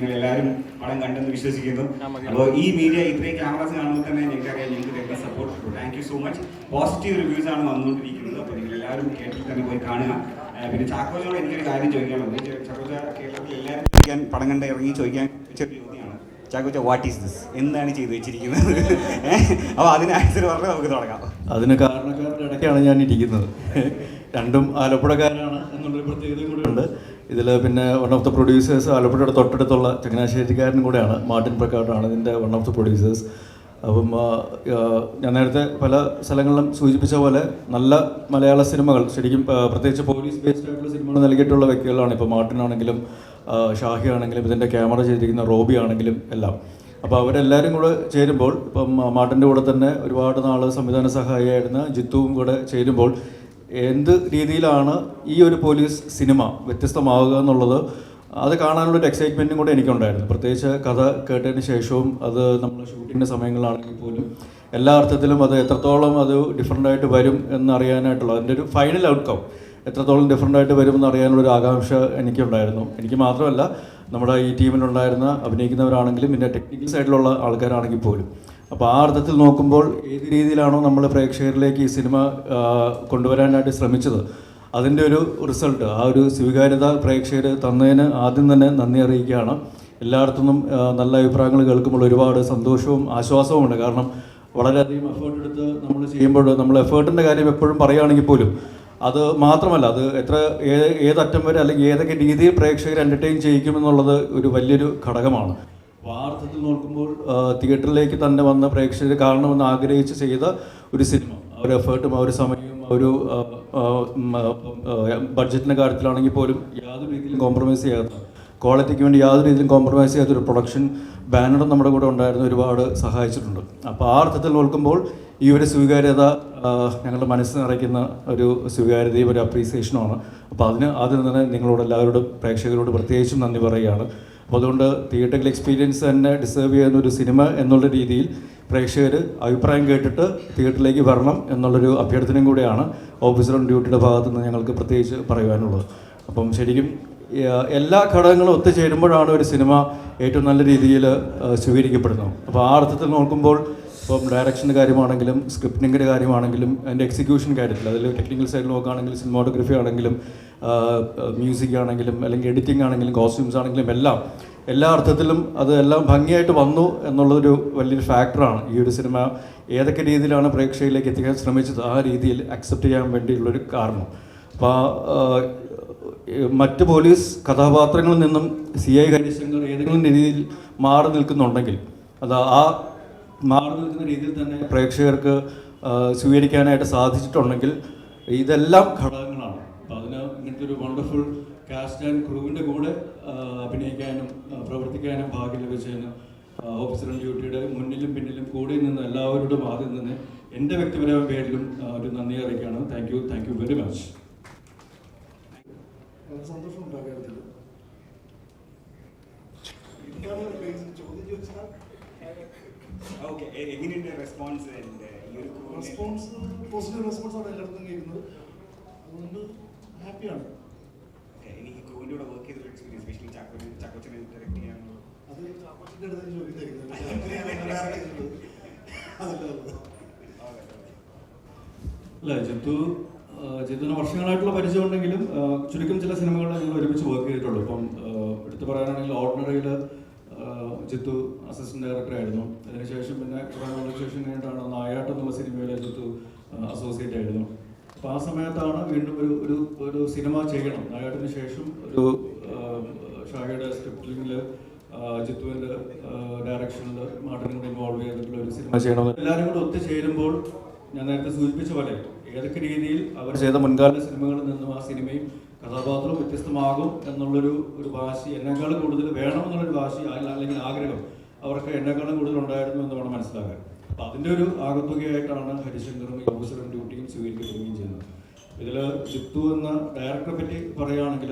നിങ്ങൾ എല്ലാവരും പടം കണ്ടെന്ന് വിശ്വസിക്കുന്നു. അപ്പോൾ ഈ മീഡിയ ഇത്രയും ക്യാമറാസ് കാണുമ്പോൾ തന്നെ ഞങ്ങൾക്കറിയാം ഞങ്ങൾക്ക് support. Thank you so much. Positive reviews ആണ് വന്നുകൊണ്ടിരിക്കുന്നത്. അപ്പോൾ നിങ്ങൾ എല്ലാവരും തിയേറ്ററിൽ തന്നെ പോയി കാണുക. പിന്നെ ചാക്കോച്ചോട് എനിക്കൊരു കാര്യം ചോദിക്കാനുള്ളത്, ചാക്കോച്ച കേരളത്തിൽ എല്ലാവരും ചോദിക്കാൻ പടം കണ്ട് ഇറങ്ങി ചോദിക്കാൻ ചെറിയ ചോദ്യമാണ്, ചാക്കോച്ച വാട്ട് ഈസ് ദിസ്, എന്താണ് ചെയ്തു വെച്ചിരിക്കുന്നത്? അപ്പോൾ അതിന് ആൻസർ പറഞ്ഞാൽ നമുക്ക് തുടങ്ങാം. അതിന് കാരണക്കാരുടെ ഇടയ്ക്കാണ് ഞാൻ ഇരിക്കുന്നത്. രണ്ടും ആലപ്പുഴക്കാരാണ് എന്നുള്ളൊരു പ്രത്യേകതയും കൂടെ ഉണ്ട്. ഇതിൽ പിന്നെ വൺ ഓഫ് ദ പ്രൊഡ്യൂസേഴ്സ് ആലപ്പുഴയുടെ തൊട്ടടുത്തുള്ള ചങ്ങനാശ്ശേരിക്കാരനും കൂടെയാണ്, മാർട്ടിൻ പ്രക്കാട്ടാണ് ഇതിൻ്റെ വൺ ഓഫ് ദ പ്രൊഡ്യൂസേഴ്സ്. അപ്പം ഞാൻ നേരത്തെ പല സ്ഥലങ്ങളിലും സൂചിപ്പിച്ച പോലെ നല്ല മലയാള സിനിമകൾ, ശരിക്കും പ്രത്യേകിച്ച് പോലീസ് ബേസ്ഡ് ആയിട്ടുള്ള സിനിമകൾ നൽകിയിട്ടുള്ള വ്യക്തികളാണ്. ഇപ്പോൾ മാർട്ടിനാണെങ്കിലും ഷാഹി ആണെങ്കിലും ഇതിൻ്റെ ക്യാമറ ചെയ്തിരിക്കുന്ന റോബി ആണെങ്കിലും എല്ലാം. അപ്പോൾ അവരെല്ലാവരും കൂടെ ചേരുമ്പോൾ, ഇപ്പം മാർട്ടിൻ്റെ കൂടെ തന്നെ ഒരുപാട് നാൾ സംവിധാന സഹായിയായിരുന്ന ജിത്തുവും കൂടെ ചേരുമ്പോൾ എന്ത് രീതിയിലാണ് ഈ ഒരു പോലീസ് സിനിമ വ്യത്യസ്തമാവുക എന്നുള്ളത്, അത് കാണാനുള്ളൊരു എക്സൈറ്റ്മെൻറ്റും കൂടെ എനിക്കുണ്ടായിരുന്നു. പ്രത്യേകിച്ച് കഥ കേട്ടതിന് ശേഷവും അത് നമ്മൾ ഷൂട്ടിങ്ങിൻ്റെ സമയങ്ങളാണെങ്കിൽ പോലും എല്ലാ അർത്ഥത്തിലും അത് എത്രത്തോളം അത് ഡിഫറൻ്റായിട്ട് വരും എന്നറിയാനായിട്ടുള്ള അതിൻ്റെ ഒരു ഫൈനൽ ഔട്ട്കം എത്രത്തോളം ഡിഫറൻ്റായിട്ട് വരുമെന്ന് അറിയാനുള്ളൊരു ആകാംക്ഷ എനിക്കുണ്ടായിരുന്നു. എനിക്ക് മാത്രമല്ല, നമ്മുടെ ഈ ടീമിലുണ്ടായിരുന്ന അഭിനയിക്കുന്നവരാണെങ്കിലും പിന്നെ ടെക്നിക്കൽ സൈഡിലുള്ള ആൾക്കാരാണെങ്കിൽ പോലും. അപ്പോൾ ആ അർത്ഥത്തിൽ നോക്കുമ്പോൾ ഏത് രീതിയിലാണോ നമ്മൾ പ്രേക്ഷകരിലേക്ക് ഈ സിനിമ കൊണ്ടുവരാനായിട്ട് ശ്രമിച്ചത്, അതിൻ്റെ ഒരു റിസൾട്ട്, ആ ഒരു സ്വീകാര്യത പ്രേക്ഷകർ തന്നതിന് ആദ്യം തന്നെ നന്ദി അറിയിക്കുകയാണ്. എല്ലായിടത്തുനിന്നും നല്ല അഭിപ്രായങ്ങൾ കേൾക്കുമ്പോൾ ഒരുപാട് സന്തോഷവും ആശ്വാസവും ഉണ്ട്. കാരണം വളരെയധികം എഫേർട്ട് എടുത്ത് നമ്മൾ ചെയ്യുമ്പോൾ, നമ്മൾ എഫേർട്ടിൻ്റെ കാര്യം എപ്പോഴും പറയുകയാണെങ്കിൽ പോലും അത് മാത്രമല്ല, അത് ഏതറ്റം വരെ അല്ലെങ്കിൽ ഏതൊക്കെ രീതിയിൽ പ്രേക്ഷകർ എൻ്റർടൈൻ ചെയ്യിക്കുമെന്നുള്ളത് ഒരു വലിയൊരു ഘടകമാണ്. അപ്പോൾ ആ അർത്ഥത്തിൽ നോക്കുമ്പോൾ തിയേറ്ററിലേക്ക് തന്നെ വന്ന പ്രേക്ഷകർ കാണണമെന്ന് ആഗ്രഹിച്ച് ചെയ്ത ഒരു സിനിമ, ആ ഒരു എഫേർട്ടും ആ ഒരു സമയവും ഒരു ബഡ്ജറ്റിൻ്റെ കാര്യത്തിലാണെങ്കിൽ പോലും യാതൊരു രീതിയിലും കോംപ്രമൈസ് ചെയ്യാത്ത, ക്വാളിറ്റിക്ക് വേണ്ടി യാതൊരു രീതിയിലും കോംപ്രമൈസ് ചെയ്യാത്തൊരു പ്രൊഡക്ഷൻ ബാനറും നമ്മുടെ കൂടെ ഉണ്ടായിരുന്ന ഒരുപാട് സഹായിച്ചിട്ടുണ്ട്. അപ്പോൾ ആ അർത്ഥത്തിൽ നോക്കുമ്പോൾ ഈ ഒരു സ്വീകാര്യത ഞങ്ങളുടെ മനസ്സ് നിറയ്ക്കുന്ന ഒരു സ്വീകാര്യതയും ഒരു അപ്രീസിയേഷനുമാണ്. അപ്പോൾ അതിന് ആദ്യം തന്നെ നിങ്ങളോട് എല്ലാവരോടും പ്രേക്ഷകരോട് പ്രത്യേകിച്ചും നന്ദി പറയുകയാണ്. അപ്പോൾ അതുകൊണ്ട് തിയേറ്ററിൽ എക്സ്പീരിയൻസ് തന്നെ ഡിസേർവ് ചെയ്യുന്ന ഒരു സിനിമ എന്നുള്ള രീതിയിൽ പ്രേക്ഷകർ അഭിപ്രായം കേട്ടിട്ട് തിയേറ്ററിലേക്ക് വരണം എന്നുള്ളൊരു അഭ്യർത്ഥനയും കൂടെയാണ് ഓഫീസർ ഓൺ ഡ്യൂട്ടിയുടെ ഭാഗത്തു നിന്ന് ഞങ്ങൾക്ക് പ്രത്യേകിച്ച് പറയുവാനുള്ളത്. അപ്പം ശരിക്കും എല്ലാ ഘടകങ്ങളും ഒത്തുചേരുമ്പോഴാണ് ഒരു സിനിമ ഏറ്റവും നല്ല രീതിയിൽ സ്വീകരിക്കപ്പെടുന്നത്. അപ്പോൾ ആ അർത്ഥത്തിൽ നോക്കുമ്പോൾ ഇപ്പം ഡയറക്ഷൻ്റെ കാര്യമാണെങ്കിലും സ്ക്രിപ്റ്റിങ്ങിൻ്റെ കാര്യമാണെങ്കിലും അതിൻ്റെ എക്സിക്യൂഷൻ കാര്യത്തിൽ, അതിൽ ടെക്നിക്കൽ സൈഡിൽ നോക്കുകയാണെങ്കിലും സിനിമാറ്റോഗ്രഫി ആണെങ്കിലും മ്യൂസിക് ആണെങ്കിലും അല്ലെങ്കിൽ എഡിറ്റിംഗ് ആണെങ്കിലും കോസ്റ്റ്യൂംസ് ആണെങ്കിലും എല്ലാ അർത്ഥത്തിലും അത് എല്ലാം ഭംഗിയായിട്ട് വന്നു എന്നുള്ളതൊരു വലിയൊരു ഫാക്ടറാണ് ഈ ഒരു സിനിമ ഏതൊക്കെ രീതിയിലാണ് പ്രേക്ഷകരിലേക്ക് എത്തിക്കാൻ ശ്രമിച്ചത് ആ രീതിയിൽ അക്സെപ്റ്റ് ചെയ്യാൻ വേണ്ടിയുള്ളൊരു കാരണം. അപ്പോൾ മറ്റ് പോലീസ് കഥാപാത്രങ്ങളിൽ നിന്നും CI ഹരിശങ്കർ ഏതെങ്കിലും രീതിയിൽ മാറി നിൽക്കുന്നുണ്ടെങ്കിൽ അത് ആ മാറി നിൽക്കുന്ന രീതിയിൽ തന്നെ പ്രേക്ഷകർക്ക് സ്വീകരിക്കാനായിട്ട് സാധിച്ചിട്ടുണ്ടെങ്കിൽ ഇതെല്ലാം ഘടകങ്ങളാണ്. അപ്പോൾ അതിന് ഇങ്ങനത്തെ ഒരു വണ്ടർഫുൾ കാസ്റ്റ് ആൻഡ് ക്രൂവിൻ്റെ കൂടെ അഭിനയിക്കാനും പ്രവർത്തിക്കാനും ഭാഗ്യം ലഭിച്ചതിന് ഓഫീസർ ഓൺ ഡ്യൂട്ടിയുടെ മുന്നിലും പിന്നിലും കൂടെ നിന്ന് എല്ലാവരോടും ആദ്യം തന്നെ എൻ്റെ വ്യക്തിപരമായ പേരിലും ഒരു നന്ദി അറിയിക്കുകയാണ്. Thank you very much. സന്തോഷം ഉണ്ടാകാറില്ല. റെസ്പോൺസ് പോസിറ്റീവ് റെസ്പോൺസ് ആണ് എല്ലായിടത്തും കേൾക്കുന്നത്. അതുകൊണ്ട് ഹാപ്പിയാണ്. അത് ചാക്കോച്ചിൻ്റെ അടുത്ത് ചോദിക്കുന്നത് അല്ല, ജിത്തുവിന് വർഷങ്ങളായിട്ടുള്ള പരിചയം ഉണ്ടെങ്കിലും ചുരുക്കം ചില സിനിമകളിൽ ഞങ്ങൾ ഒരുമിച്ച് വർക്ക് ചെയ്തിട്ടുള്ളൂ. ഇപ്പം എടുത്തു പറയാനാണെങ്കിൽ ഓർഡിനറിയിൽ ജിത്തു അസിസ്റ്റന്റ് ഡയറക്ടറായിരുന്നു. അതിനുശേഷം പിന്നെ കുറേ നാളുകൾക്ക് ശേഷം കഴിഞ്ഞിട്ടാണ് നായാട്ട് എന്നുള്ള സിനിമയിൽ ജിത്തു അസോസിയേറ്റ് ആയിരുന്നു. അപ്പോൾ ആ സമയത്താണ് വീണ്ടും ഒരു സിനിമ ചെയ്യണം, നായാട്ടിന് ശേഷം ഒരു ഷാഹിയുടെ സ്ക്രിപ്റ്റിങ്ങിൽ ജിത്തുവിൻ്റെ ഡയറക്ഷനിൽ മാർട്ടിനും കൂടെ ഇൻവോൾവ് ചെയ്തിട്ടുള്ള ഒരു സിനിമ ചെയ്യണം. എല്ലാവരും കൂടെ ഒത്തുചേരുമ്പോൾ ഞാൻ നേരത്തെ സൂചിപ്പിച്ച പോലെ ഏതൊക്കെ രീതിയിൽ അവർ ചെയ്ത മുൻകാല സിനിമകളിൽ നിന്നും ആ സിനിമയും കഥാപാത്രവും വ്യത്യസ്തമാകും എന്നുള്ളൊരു വാശി, എന്നെക്കാളും കൂടുതൽ വേണമെന്നുള്ളൊരു വാശി അല്ലെങ്കിൽ ആഗ്രഹം അവർക്ക് എന്നെക്കാളും കൂടുതൽ ഉണ്ടായിരുന്നു എന്ന് വേണം മനസ്സിലാക്കാൻ. അപ്പോൾ അതിൻ്റെ ഒരു ആകത്തുകയായിട്ടാണ് ഹരിശങ്കറും ഓഫീസർ ഓൺ ഡ്യൂട്ടിയും സ്വീകരിക്കുകയും ചെയ്യുന്നത്. ഇതിൽ ജിത്തു എന്ന ഡയറക്ടറെ പറ്റി പറയുകയാണെങ്കിൽ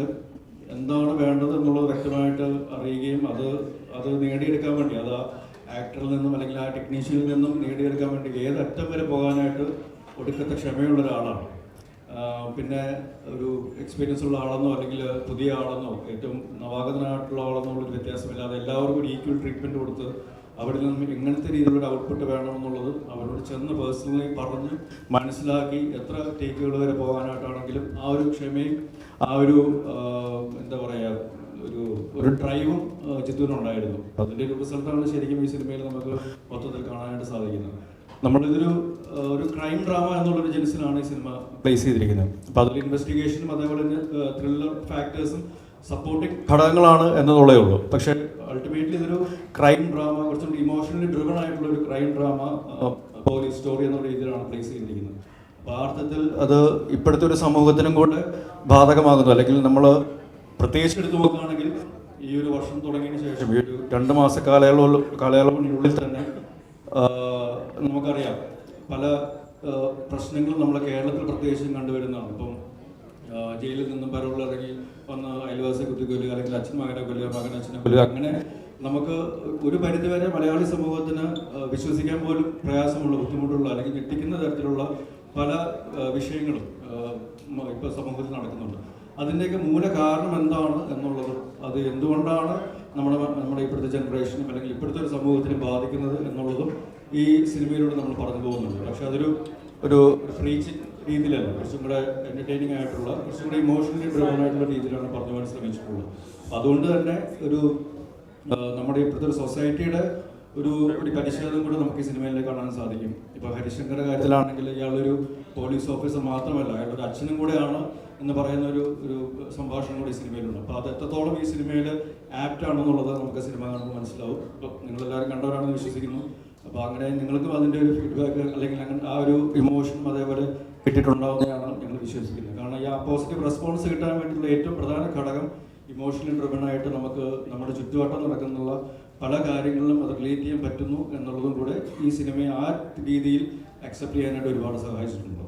എന്താണ് വേണ്ടത് എന്നുള്ളത് വ്യക്തമായിട്ട് അറിയുകയും അത് നേടിയെടുക്കാൻ വേണ്ടി, അത് ആ ആക്ടറിൽ നിന്നും അല്ലെങ്കിൽ ആ ടെക്നീഷ്യനിൽ നിന്നും നേടിയെടുക്കാൻ വേണ്ടി ഏതറ്റം വരെ പോകാനായിട്ട് ഒടുക്കത്തെ ക്ഷമയുള്ള ഒരാളാണ്. പിന്നെ ഒരു എക്സ്പീരിയൻസ് ഉള്ള ആളെന്നോ അല്ലെങ്കിൽ പുതിയ ആളെന്നോ ഏറ്റവും നവാഗതനായിട്ടുള്ള ആളെന്നോ ഉള്ളൊരു വ്യത്യാസമില്ലാതെ എല്ലാവർക്കും ഒരു ഈക്വൽ ട്രീറ്റ്മെൻറ്റ് കൊടുത്ത് അവരിൽ നിന്നും എങ്ങനത്തെ രീതിയിലുള്ള ഔട്ട്പുട്ട് വേണമെന്നുള്ളത് അവരോട് ചെന്ന് പേഴ്സണലി പറഞ്ഞ് മനസ്സിലാക്കി എത്ര ടേക്കുകൾ വരെ പോകാനായിട്ടാണെങ്കിലും ആ ഒരു ക്ഷമയും ആ ഒരു എന്താ പറയുക ഒരു ഡ്രൈവും ജിത്തുവിനുണ്ടായിരുന്നു. അതിൻ്റെ ഒരു റിസൾട്ടാണ് ശരിക്കും ഈ സിനിമയിൽ നമുക്ക് മൊത്തത്തിൽ കാണാനായിട്ട് സാധിക്കുന്നത്. നമ്മളിതൊരു ക്രൈം ഡ്രാമ എന്നുള്ളൊരു ജെൻസിലാണ് ഈ സിനിമ പ്ലേസ് ചെയ്തിരിക്കുന്നത്. അപ്പോൾ അതിൽ ഇൻവെസ്റ്റിഗേഷനും അതേപോലെ തന്നെ ത്രില്ലർ ഫാക്ടേഴ്സും സപ്പോർട്ടിങ് ഘടകങ്ങളാണ് എന്നതുള്ളേ ഉള്ളൂ. പക്ഷേ അൾട്ടിമേറ്റ്ലി ഇതൊരു ക്രൈം ഡ്രാമ, കുറച്ചുകൂടി ഇമോഷണലി ഡ്രിവൺ ആയിട്ടുള്ള ഒരു ക്രൈം ഡ്രാമ പോലീസ് സ്റ്റോറി എന്നുള്ള രീതിയിലാണ് പ്ലേസ് ചെയ്തിരിക്കുന്നത്. അപ്പോൾ ആ അർത്ഥത്തിൽ അത് ഇപ്പോഴത്തെ ഒരു സമൂഹത്തിനും കൂടെ ബാധകമാകുന്നു. അല്ലെങ്കിൽ നമ്മൾ പ്രത്യേകിച്ച് എടുത്തു നോക്കുകയാണെങ്കിൽ ഈ ഒരു വർഷം തുടങ്ങിയതിന് ശേഷം ഈ ഒരു 2 മാസ കാലയളവിനുള്ളിൽ തന്നെ നമുക്കറിയാം പല പ്രശ്നങ്ങളും നമ്മളെ കേരളത്തിൽ പ്രത്യേകിച്ചും കണ്ടുവരുന്നതാണ്. ഇപ്പം ജയിലിൽ നിന്നും പരവുള്ളിറങ്ങി വന്ന് അയൽവാസിയെ കുത്തിക്കൊല്ലുക, അല്ലെങ്കിൽ അച്ഛൻ മകനെ കൊല്ലുക, മകൻ അച്ഛനെ കൊല്ലുക, അങ്ങനെ നമുക്ക് ഒരു പരിധിവരെ മലയാളി സമൂഹത്തിന് വിശ്വസിക്കാൻ പോലും പ്രയാസമുള്ള, ബുദ്ധിമുട്ടുള്ള, അല്ലെങ്കിൽ ഞെട്ടിക്കുന്ന തരത്തിലുള്ള പല വിഷയങ്ങളും ഇപ്പോൾ സമൂഹത്തിൽ നടക്കുന്നുണ്ട്. അതിൻ്റെയൊക്കെ മൂല കാരണം എന്താണ് എന്നുള്ളത്, അത് എന്തുകൊണ്ടാണ് നമ്മുടെ ഇപ്പോഴത്തെ ജനറേഷനും അല്ലെങ്കിൽ ഇപ്പോഴത്തെ ഒരു സമൂഹത്തിനെ ബാധിക്കുന്നത് എന്നുള്ളതും ഈ സിനിമയിലൂടെ നമ്മൾ പറഞ്ഞു പോകുന്നുണ്ട്. പക്ഷെ അതൊരു പ്രീച്ചിങ് രീതിയിലല്ല, കുറച്ചും കൂടെ എൻ്റർടൈനിങ് ആയിട്ടുള്ള, കുറച്ചും കൂടെ ഇമോഷണലി ഡ്രിവൺ ആയിട്ടുള്ള രീതിയിലാണ് പറഞ്ഞു പോകാൻ ശ്രമിച്ചിട്ടുള്ളത്. അതുകൊണ്ട് തന്നെ നമ്മുടെ ഇപ്പോഴത്തെ ഒരു സൊസൈറ്റിയുടെ ഒരു പരിശോധന കൂടെ നമുക്ക് ഈ സിനിമയിൽ കാണാൻ സാധിക്കും. ഇപ്പോൾ ഹരിശങ്കറുടെ കാര്യത്തിലാണെങ്കിൽ ഇയാളൊരു പോലീസ് ഓഫീസർ മാത്രമല്ല, അയാളൊരു അച്ഛനും കൂടെയാണ് എന്ന് പറയുന്ന ഒരു സംഭാഷണം കൂടി ഈ സിനിമയിലുണ്ട്. അപ്പോൾ അത് എത്രത്തോളം ഈ സിനിമയിൽ ആപ്റ്റ് ആണെന്നുള്ളത് നമുക്ക് സിനിമ കാണുമ്പോൾ മനസ്സിലാവും. ഇപ്പോൾ നിങ്ങളെല്ലാവരും കണ്ടവരാണെന്ന് വിശ്വസിക്കുന്നു. അപ്പോൾ അങ്ങനെ നിങ്ങൾക്കും അതിൻ്റെ ഒരു ഫീഡ്ബാക്ക് അല്ലെങ്കിൽ അങ്ങനെ ആ ഒരു ഇമോഷൻ അതേപോലെ കിട്ടിയിട്ടുണ്ടാവുന്നതാണ് ഞങ്ങൾ വിശ്വസിക്കുന്നത്. കാരണം ഈ ആ പോസിറ്റീവ് റെസ്പോൺസ് കിട്ടാൻ വേണ്ടിയിട്ടുള്ള ഏറ്റവും പ്രധാന ഘടകം ഇമോഷണലി ഡ്രിവൺ ആയിട്ട് നമുക്ക് നമ്മുടെ ചുറ്റുവട്ടം നടക്കുന്ന പല കാര്യങ്ങളിലും അത് റിലേറ്റ് ചെയ്യാൻ പറ്റുന്നു എന്നുള്ളതും കൂടെ ഈ സിനിമയെ ആ രീതിയിൽ അക്സെപ്റ്റ് ചെയ്യാനായിട്ട് ഒരുപാട് സഹായിച്ചിട്ടുണ്ട്.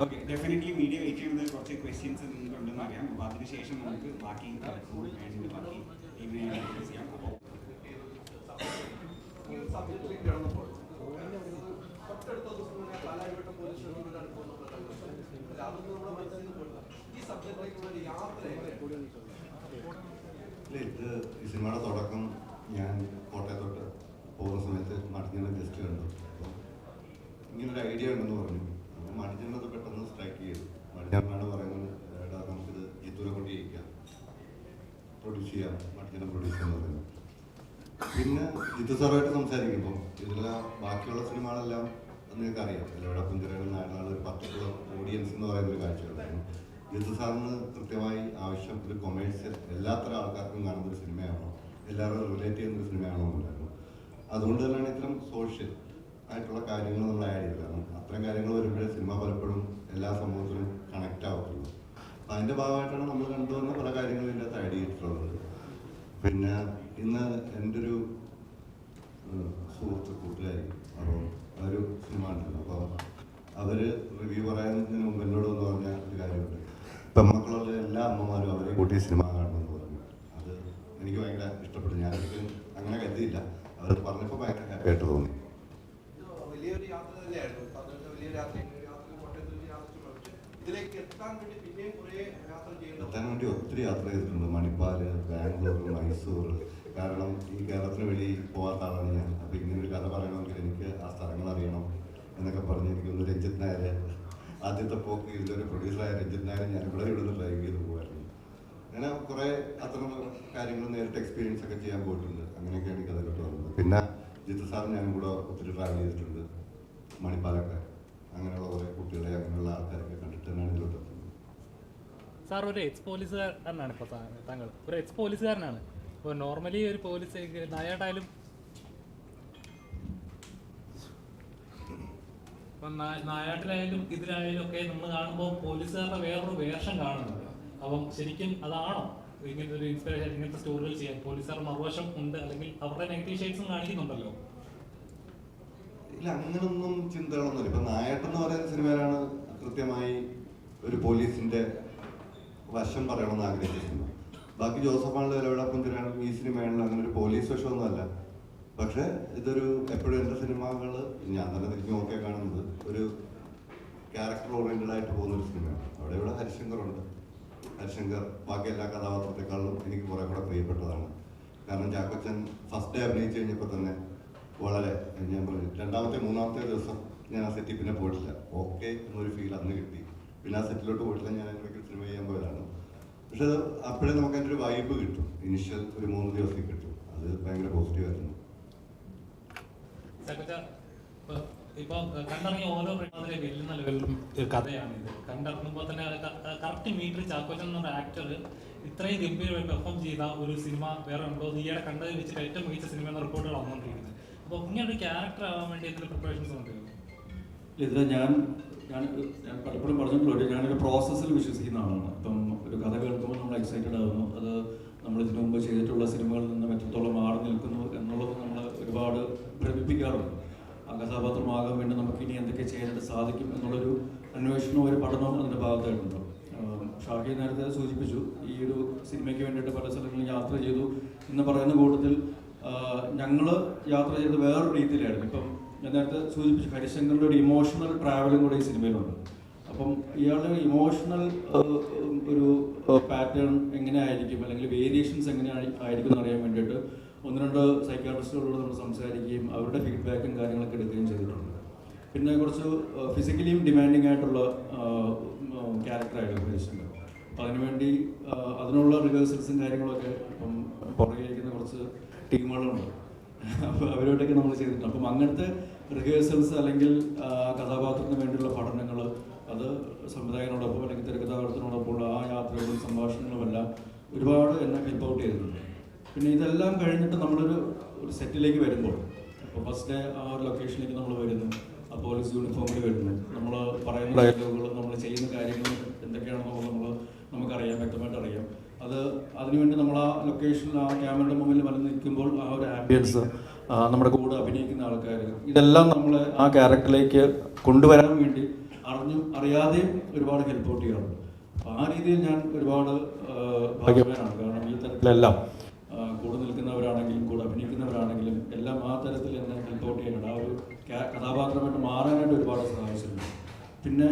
ഓക്കെ, ഡെഫിനറ്റ്ലി മീഡിയ വെയിറ്റ് ചെയ്യുന്നത് കുറച്ച് ക്വസ്റ്റ്യൻസ് നിങ്ങൾക്കുണ്ടെന്ന് അറിയാം. അപ്പോൾ അതിനുശേഷം നമുക്ക് ബാക്കി ടീമിനെ ചെയ്യാം. ഈ സിനിമയുടെ തുടക്കം ഞാൻ കോട്ടയത്തോട്ട് പോകുന്ന സമയത്ത് മടിഞ്ഞിനെ ജസ്റ്റ് കണ്ടു. അപ്പോൾ ഇങ്ങനൊരു ഐഡിയ ഉണ്ടെന്ന് പറഞ്ഞു. അങ്ങനെ മടിഞ്ഞിനത് പെട്ടെന്ന് സ്ട്രൈക്ക് ചെയ്തു. മടിഞ്ഞാണ് പറയുന്നത്, എടാ നമുക്കിത് ജിത്തുവിനെ കൊണ്ട് ചെയ്യിക്കാം, പ്രൊഡ്യൂസ് ചെയ്യാം, മടിഞ്ഞിനെ പ്രൊഡ്യൂസ് ചെയ്യാൻ പറയുന്നത്. പിന്നെ ജിത്തു സാറുമായിട്ട് സംസാരിക്കുമ്പോൾ ഇതിലെ ബാക്കിയുള്ള സിനിമകളെല്ലാം നിങ്ങൾക്കറിയാം, എവിടെ പുഞ്ചിറകൾ നാടുകൾ ഒരു പർട്ടിക്കുലർ ഓഡിയൻസ് എന്ന് പറയുന്ന ഒരു കാഴ്ചയുണ്ടായിരുന്നു. ജിത്തു സാറിന് കൃത്യമായി ആവശ്യം ഒരു കൊമേഴ്സ്യൽ എല്ലാത്തരം ആൾക്കാർക്കും കാണുന്ന ഒരു സിനിമയാണോ, എല്ലാവരും റിലേറ്റ് ചെയ്യുന്ന ഒരു സിനിമയാണോ എന്നുണ്ടായിരുന്നു. അതുകൊണ്ട് തന്നെയാണ് ഇത്തരം സോഷ്യൽ ആയിട്ടുള്ള കാര്യങ്ങൾ നമ്മൾ ആഡ് ചെയ്തത്. കാരണം അത്തരം കാര്യങ്ങൾ വരുമ്പോഴേ സിനിമ പലപ്പോഴും എല്ലാ സമൂഹത്തിലും കണക്റ്റ് ആവത്തുള്ളൂ. അപ്പം അതിൻ്റെ ഭാഗമായിട്ടാണ് നമ്മൾ കണ്ടുവന്ന പല കാര്യങ്ങളും ഇതിൻ്റെ അകത്ത് ആഡ് ചെയ്തിട്ടുള്ളത്. പിന്നെ ഇന്ന് എൻ്റെ ഒരു കൂട്ടുകാരി അപ്പോൾ ഒരു സിനിമ ഉണ്ടല്ലോ, അപ്പോൾ അവർ റിവ്യൂ പറയുന്നതിന് മുമ്പ് എന്നോട് എന്ന് പറഞ്ഞ ഒരു കാര്യമുണ്ട്. പെൺമക്കളുള്ള എല്ലാ അമ്മമാരും അവരെ കൂട്ടി സിനിമ കാണണമെന്ന് പറഞ്ഞു. അത് എനിക്ക് ഭയങ്കര ഇഷ്ടപ്പെട്ടു. ഞാനൊരിക്കലും അങ്ങനെ കരുതിയില്ല. അവർ പറഞ്ഞപ്പോൾ ഭയങ്കര ഹാപ്പി ആയിട്ട് തോന്നി. വലിയൊരു യാത്ര തന്നെയായിരുന്നു. എത്താൻ വേണ്ടി ഒത്തിരി യാത്ര ചെയ്തിട്ടുണ്ട്. മണിപ്പാല്, ബാംഗ്ലൂർ, മൈസൂർ. കാരണം ഈ കേരളത്തിന് വെളിയിൽ പോകാത്ത ആളാണ് ഞാൻ. അപ്പോൾ ഇങ്ങനൊരു കഥ പറയണമെങ്കിൽ എനിക്ക് ആ സ്ഥലങ്ങൾ അറിയണം എന്നൊക്കെ പറഞ്ഞ് എനിക്കൊന്ന് രഞ്ജിത് നായർ, ആദ്യത്തെ പോക്ക് ഇതിലൊരു പ്രൊഡ്യൂസറായ രഞ്ജിത് നായർ ഞാൻ ഇവിടെ ഇവിടുന്ന് ഡ്രൈവ് ചെയ്ത് പോകുമായിരുന്നു. അങ്ങനെ കുറേ അത്തരം കാര്യങ്ങൾ നേരിട്ട് എക്സ്പീരിയൻസ് ഒക്കെ ചെയ്യാൻ പോയിട്ടുണ്ട്. അങ്ങനെയൊക്കെയാണ് എനിക്ക് അതൊക്കെ തോന്നുന്നത്. പിന്നെ ജിത്തു സാർ ഞാനും കൂടെ ഒത്തിരി ട്രാവൽ ചെയ്തിട്ടുണ്ട്. മണിപ്പാലൊക്കെ അങ്ങനെയുള്ള കുറേ കുട്ടികളെ അങ്ങനെയുള്ള ആൾക്കാരൊക്കെ കണ്ടിട്ട് തന്നെയാണ് ഇതിലോട്ട് എത്തുന്നത്. സാർ ഒരു എക്സ് പോലീസുകാരനാണ് ഇപ്പോൾ താങ്കൾ ഒരു എക്സ് പോലീസുകാരനാണ്. ഇപ്പോൾ നോർമലി ഒരു പോലീസ് നായാട്ടായാലും ഇപ്പം നായാട്ടിലായാലും ഇതിലായാലും ഒക്കെ നമ്മൾ കാണുമ്പോൾ പോലീസുകാരുടെ വേറൊരു വേഷം കാണുന്നുണ്ട്. അപ്പം ശരിക്കും അതാണോ ഇങ്ങനത്തെ ഒരു ഇൻസ്പിറേഷൻ, ഇങ്ങനത്തെ സ്റ്റോറികൾ ചെയ്യാൻ പോലീസുകാരുടെ മറുവശം ഉണ്ട്, അല്ലെങ്കിൽ അവരുടെ നെഗറ്റീവ് ഷെയ്ഡ്സും കാണിക്കുന്നുണ്ടല്ലോ? ഇല്ല, അങ്ങനൊന്നും ചിന്തകളൊന്നുമില്ല. ഇപ്പം നായാട്ടെന്ന് പറയുന്ന സിനിമയിലാണ് കൃത്യമായി ഒരു പോലീസിന്റെ വശം പറയണമെന്ന് ആഗ്രഹിച്ചിരുന്നു. ബാക്കി ജോസഫാണല്ലോ ഇലവിടപ്പുഞ്ചിരാണെങ്കിലും ഈ സിനിമയാണെങ്കിലും അങ്ങനെ ഒരു പോലീസ് വശമൊന്നും അല്ല. പക്ഷെ ഇതൊരു എപ്പോഴും എൻ്റെ സിനിമകൾ ഞാൻ തന്നെ തിരിഞ്ഞു നോക്കിയാൽ കാണുന്നത് ഒരു ക്യാരക്ടർ ഓറിയൻറ്റഡ് ആയിട്ട് പോകുന്നൊരു സിനിമയാണ്. ഇവിടെ ഹരിശങ്കറുണ്ട്. ഹരിശങ്കർ ബാക്കി എല്ലാ കഥാപാത്രത്തെക്കാളും എനിക്ക് കുറേ കൂടെ പ്രിയപ്പെട്ടതാണ്. കാരണം ചാക്കോച്ചൻ ഫസ്റ്റ് ഡേ അഭിനയിച്ച് കഴിഞ്ഞപ്പോൾ തന്നെ വളരെ, ഞാൻ പറഞ്ഞു, രണ്ടാമത്തെ മൂന്നാമത്തെ ദിവസം ഞാൻ ആ സെറ്റിൽ പിന്നെ പോയിട്ടില്ല. ഓക്കെ എന്നൊരു ഫീൽ അന്ന് കിട്ടി. പിന്നെ ആ സെറ്റിലോട്ട് പോയിട്ടില്ല. ഞാൻ അതിനൊക്കെ സിനിമ ചെയ്യാൻ പോയതാണ്. പക്ഷെ അത് അപ്പോഴേ നമുക്ക് അതിൻ്റെ ഒരു വൈബ് കിട്ടും. ഇനിഷ്യൽ ഒരു 3 ദിവസത്തേക്ക് കിട്ടും. അത് ഭയങ്കര പോസിറ്റീവായിരുന്നു. ഇപ്പൊ കണ്ടിറങ്ങിയ ഓരോ അതിലെ വെല്ലുന്ന ലെവലിലും കഥയാണ് ഇത്. കണ്ടിറങ്ങുമ്പോൾ തന്നെ കറക്റ്റ് മീറ്റർ ചാക്കോച്ചൻ എന്ന ആക്ടർ ഇത്രയും ഗംഭീരമായി പെർഫോം ചെയ്ത ഒരു സിനിമ വേറെ ഉണ്ടോ? ഈയിടെ കണ്ടത് വെച്ചിട്ട് ഏറ്റവും മികച്ച സിനിമ എന്ന റിപ്പോർട്ടുകൾ വന്നുകൊണ്ടിരിക്കുന്നത്. അപ്പോൾ ഇങ്ങനെ ഒരു ക്യാരക്ടർ ആവാൻ വേണ്ടി എന്തെങ്കിലും പ്രിപ്പറേഷൻസ് ഉണ്ട്? ഇതിൽ ഞാൻ പലപ്പോഴും പറഞ്ഞിട്ടുള്ളൂ, ഞാനൊരു പ്രോസസ്സിൽ വിശ്വസിക്കുന്ന ആളാണ്. ഇപ്പം ഒരു കഥ കേൾക്കുമ്പോൾ നമ്മൾ എക്സൈറ്റഡ് ആകുന്നു. അത് നമ്മൾ ഇതിനു മുമ്പ് ചെയ്തിട്ടുള്ള സിനിമകളിൽ നിന്ന് എത്രത്തോളം മാറി നിൽക്കുന്നു എന്നുള്ളത് നമ്മൾ ഒരുപാട് ഭ്രമിപ്പിക്കാറുണ്ട്. ആ കഥാപാത്രമാകാൻ വേണ്ടി നമുക്ക് ഇനി എന്തൊക്കെ ചെയ്യാനായിട്ട് സാധിക്കും എന്നുള്ളൊരു അന്വേഷണവും ഒരു പഠനവും അതിൻ്റെ ഭാഗത്തായിട്ടുണ്ട്. ഷാഹി നേരത്തെ സൂചിപ്പിച്ചു, ഈ ഒരു സിനിമയ്ക്ക് വേണ്ടിയിട്ട് പല സ്ഥലങ്ങളിലും യാത്ര ചെയ്തു എന്ന് പറയുന്ന കൂട്ടത്തിൽ ഞങ്ങൾ യാത്ര ചെയ്ത് വേറൊരു രീതിയിലായിരുന്നു. ഇപ്പം ഞാൻ നേരത്തെ സൂചിപ്പിച്ചു, ഹരിശങ്കറിൻ്റെ ഒരു ഇമോഷണൽ ട്രാവലും കൂടെ ഈ സിനിമയിലുണ്ട്. അപ്പം ഇയാളുടെ ഇമോഷണൽ ഒരു പാറ്റേൺ എങ്ങനെയായിരിക്കും, അല്ലെങ്കിൽ വേരിയേഷൻസ് എങ്ങനെയായിരിക്കും എന്നറിയാൻ വേണ്ടിയിട്ട് 1-2 സൈക്കാട്രിസ്റ്റുകളോട് നമ്മൾ സംസാരിക്കുകയും അവരുടെ ഫീഡ്ബാക്കും കാര്യങ്ങളൊക്കെ എടുക്കുകയും ചെയ്തിട്ടുണ്ട്. പിന്നെ കുറച്ച് ഫിസിക്കലിയും ഡിമാൻഡിങ് ആയിട്ടുള്ള ക്യാരക്ടറായിരുന്നു ഹരിശങ്കർ. അപ്പം അതിനുവേണ്ടി അതിനുള്ള റിഹേഴ്സൽസും കാര്യങ്ങളൊക്കെ ഇപ്പം പുറകെയിരിക്കുന്ന കുറച്ച് ടീമുകളുണ്ട്. അപ്പോൾ അവരോടൊക്കെ നമ്മൾ ചെയ്തിട്ടുണ്ട്. അപ്പം അങ്ങനത്തെ റിഹേഴ്സൽസ് അല്ലെങ്കിൽ കഥാപാത്രത്തിന് വേണ്ടിയുള്ള പഠനങ്ങൾ, അത് സംവിധായകനോടൊപ്പം അല്ലെങ്കിൽ തിരക്കഥാകൃത്തിനോടൊപ്പമുള്ള ആ യാത്രകളും സംഭാഷണങ്ങളുമെല്ലാം ഒരുപാട് എന്നെ ഹെൽപ്പ് ഔട്ട് ചെയ്തിട്ടുണ്ട്. പിന്നെ ഇതെല്ലാം കഴിഞ്ഞിട്ട് നമ്മളൊരു സെറ്റിലേക്ക് വരുമ്പോൾ, അപ്പോൾ ഫസ്റ്റ് ഡേ ആ ഒരു ലൊക്കേഷനിലേക്ക് നമ്മൾ വരുന്നു, ആ പോലീസ് യൂണിഫോമിൽ വരുന്നു, നമ്മൾ പറയുന്ന ഡയലോഗുകൾ, നമ്മൾ ചെയ്യുന്ന കാര്യങ്ങൾ എന്തൊക്കെയാണെന്നുള്ളത് നമുക്കറിയാം, വ്യക്തമായിട്ട് അറിയാം. അതിനുവേണ്ടി നമ്മൾ ആ ലൊക്കേഷനിൽ ആ ക്യാമറയുടെ മുമ്പിൽ വന്ന് നിൽക്കുമ്പോൾ ആ ഒരു ആംബിയൻസ്, നമ്മുടെ കൂടെ അഭിനയിക്കുന്ന ആൾക്കാർ, ഇതെല്ലാം നമ്മളെ ആ ക്യാരക്ടറിലേക്ക് കൊണ്ടുവരാൻ വേണ്ടി അറിയാതെയും ഒരുപാട് ഹെൽപ്പ് ഔട്ട് ചെയ്യാറുണ്ട്. അപ്പോൾ ആ രീതിയിൽ ഞാൻ ഒരുപാട് ഭാഗ്യവാനാണ്. കാരണം ഈ തരത്തിലെല്ലാം കൂടെ നിൽക്കുന്നവരാണെങ്കിലും കൂടെ അഭിനയിക്കുന്നവരാണെങ്കിലും എല്ലാം ആ തരത്തിൽ എന്നെ ഹെൽപ്പ് ഔട്ട് ചെയ്യാനുണ്ട്. ആ ഒരു കഥാപാത്രമായിട്ട് മാറാനായിട്ട് ഒരുപാട് സഹായിച്ചിട്ടുണ്ട്. പിന്നെ